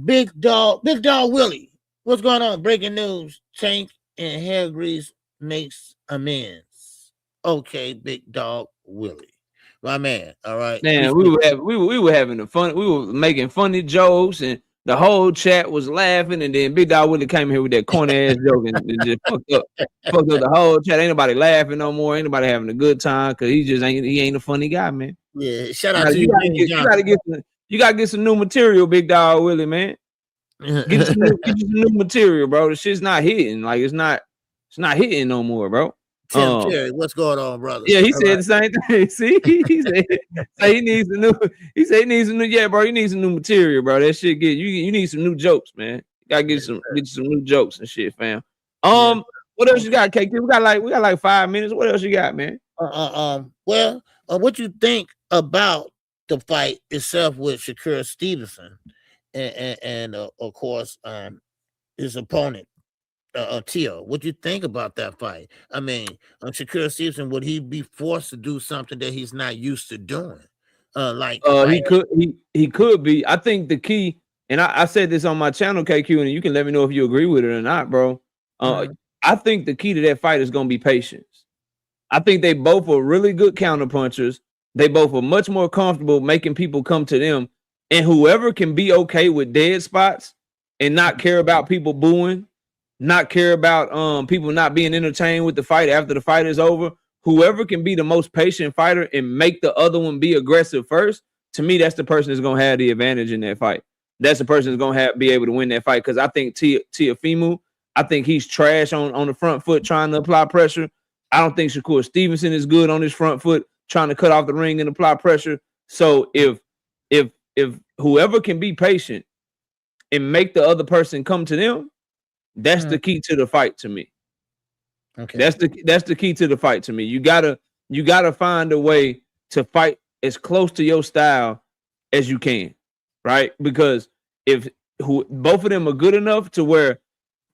Big dog Willie. What's going on? Breaking news: Tank and hair grease makes amends. Okay, big dog Willie, my man. All right, man. We were having the fun. We were making funny jokes, and the whole chat was laughing. And then Big Dog Willie came here with that corny ass joke and just fucked up the whole chat. Ain't nobody laughing no more. Ain't nobody having a good time because he ain't a funny guy, man. Yeah, shout out to you. You gotta get some new material, Big Dog Willie, man. Get some new material, bro. The shit's not hitting. Like it's not hitting no more, bro. Tim Terry, what's going on, brother? Yeah, he said the same thing. See, he said he needs a new. He said he needs a new. Yeah, bro, he needs some new material, bro. That shit you need some new jokes, man. You gotta get some new jokes and shit, fam. What else you got, KQ? We got like 5 minutes. What else you got, man? Well, what you think about the fight itself with Shakur Stevenson and of course his opponent? Tio, what you think about that fight? I mean, Shakur Stevenson, would he be forced to do something that he's not used to doing? He could be. I think the key, and I said this on my channel, KQ, and you can let me know if you agree with it or not, bro. I think the key to that fight is going to be patience. I think they both are really good counterpunchers. They both are much more comfortable making people come to them. And whoever can be okay with dead spots and not care about people booing, not care about people not being entertained with the fight after the fight is over, whoever can be the most patient fighter and make the other one be aggressive first, to me, that's the person that's going to have the advantage in that fight. That's the person that's going to be able to win that fight. Because I think Teofimo, I think he's trash on the front foot trying to apply pressure. I don't think Shakur Stevenson is good on his front foot trying to cut off the ring and apply pressure. So if whoever can be patient and make the other person come to them, that's the key to the fight to me. Okay. That's the key to the fight to me. You gotta find a way to fight as close to your style as you can, right? Because if both of them are good enough to where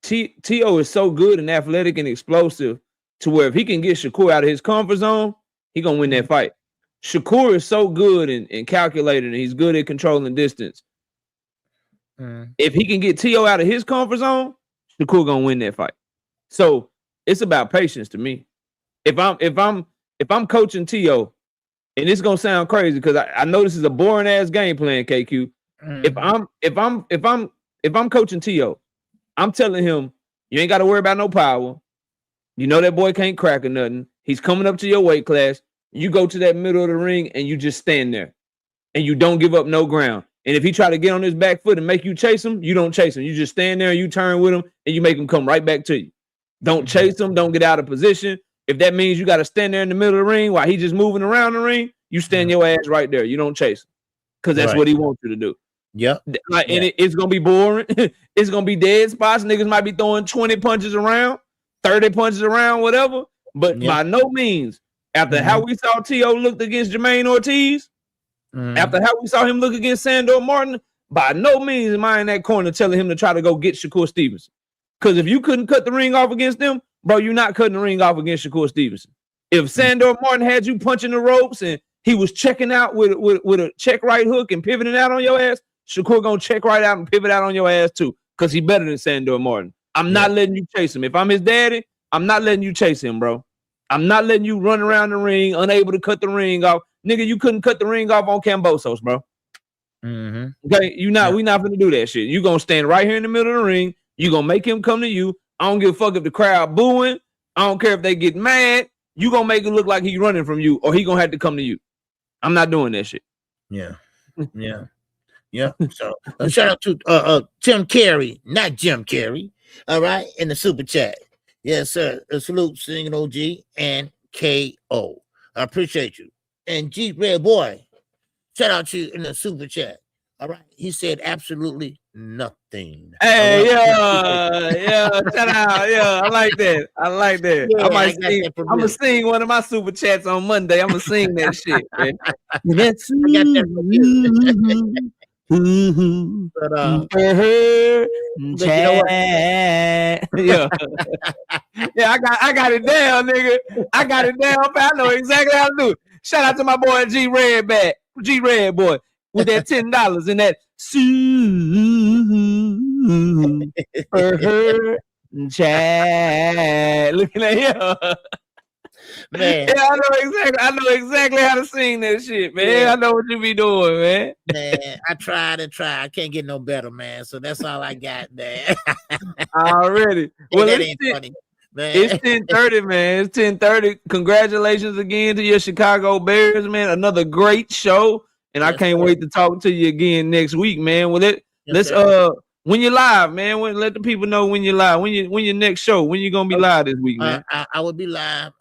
T.O. is so good and athletic and explosive to where if he can get Shakur out of his comfort zone, he gonna win that fight. Shakur is so good and calculated, and he's good at controlling distance. If he can get T.O. out of his comfort zone, Shakur gonna win that fight. So it's about patience to me. If I'm coaching T.O., and it's gonna sound crazy because I know this is a boring ass game plan, KQ. If I'm coaching T.O., I'm telling him you ain't got to worry about no power. You know that boy can't crack or nothing. He's coming up to your weight class. You go to that middle of the ring and you just stand there, and you don't give up no ground. And if he try to get on his back foot and make you chase him, you don't chase him. You just stand there and you turn with him and you make him come right back to you. Don't chase him. Don't get out of position. If that means you got to stand there in the middle of the ring while he just moving around the ring, you stand your ass right there. You don't chase him because that's what he wants you to do. Yep. And it's going to be boring. It's going to be dead spots. Niggas might be throwing 20 punches around, 30 punches around, whatever. But by no means, after how we saw T.O. looked against Jermaine Ortiz, after how we saw him look against Sandor Martin, by no means am I in that corner telling him to try to go get Shakur Stevenson. Because if you couldn't cut the ring off against them, bro, you're not cutting the ring off against Shakur Stevenson. If Sandor Martin had you punching the ropes and he was checking out with a check right hook and pivoting out on your ass, Shakur gonna check right out and pivot out on your ass too, because he better than Sandor Martin. I'm not letting you chase him. If I'm his daddy, I'm not letting you chase him, bro. I'm not letting you run around the ring, unable to cut the ring off. Nigga, you couldn't cut the ring off on Cambosos, bro. Okay, we not gonna do that shit. You gonna stand right here in the middle of the ring. You gonna make him come to you. I don't give a fuck if the crowd booing. I don't care if they get mad. You gonna make it look like he running from you, or he gonna have to come to you. I'm not doing that shit. Yeah. So shout out to Tim Carey, not Jim Carey. All right, in the super chat. Yes, sir. A salute, singing OG and KO. I appreciate you. And G Red Boy, shout out to you in the super chat. All right, he said absolutely nothing. Hey, yeah, shout out, I like that. Yeah, I'm gonna sing one of my super chats on Monday. I'm gonna sing that shit, man. That's I got it down, nigga. I got it down. I know exactly how to do it. Shout out to my boy G Red boy with that $10 and that for her chat. Looking at him. Man. Yeah, I know exactly how to sing that shit, man. Yeah. I know what you be doing, man. Man, I tried. I can't get no better, man. So that's all I got, man. Already. Well, that ain't funny, man. It's 10:30, man. It's 10:30. Congratulations again to your Chicago Bears, man. Another great show. And I can't wait to talk to you again next week, man. Well, let's when you're live, man. Let the people know when you're live. When your next show. When you gonna be live this week, man? I will be live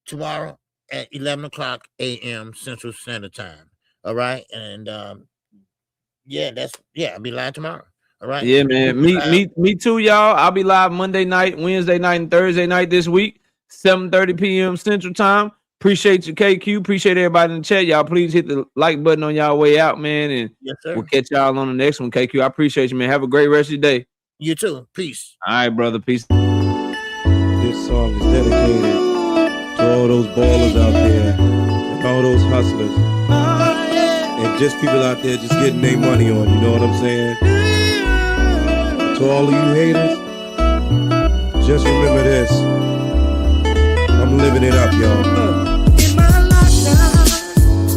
tomorrow at 11 o'clock a.m. Central Standard Time. All right, and I'll be live tomorrow. All right. Yeah, man. Me too, y'all. I'll be live Monday night, Wednesday night, and Thursday night this week, 7:30 p.m. Central Time. Appreciate you, KQ. Appreciate everybody in the chat. Y'all please hit the like button on y'all way out, man. And we'll catch y'all on the next one, KQ. I appreciate you, man. Have a great rest of your day. You too. Peace. All right, brother. Peace. This song is dedicated to all those ballers out there and all those hustlers. And just people out there just getting their money on, you know what I'm saying? To all of you haters, just remember this. I'm living it up, y'all. In my lifetime,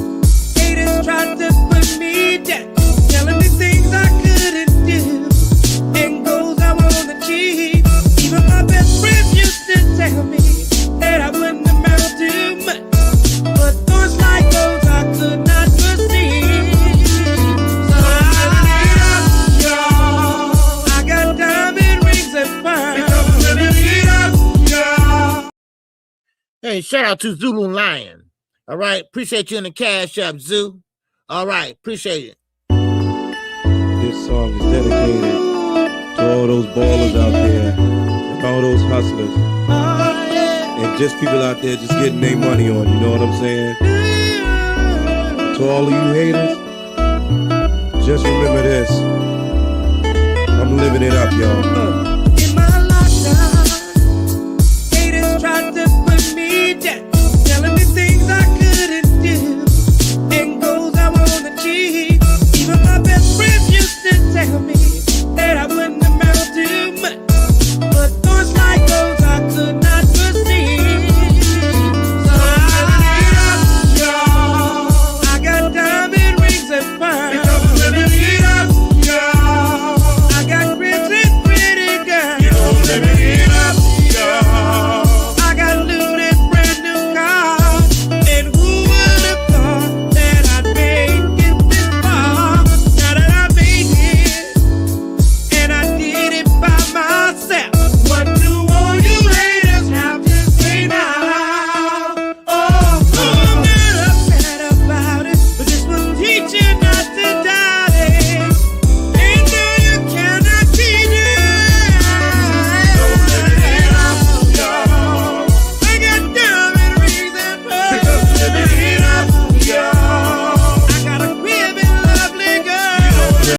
Hey, shout out to Zulu Lion. All right, appreciate you in the Cash App, Zoo. All right, appreciate it. This song is dedicated to all those ballers out there and all those hustlers and just people out there just getting their money on, you know what I'm saying? To all of you haters, just remember this. I'm living it up, y'all.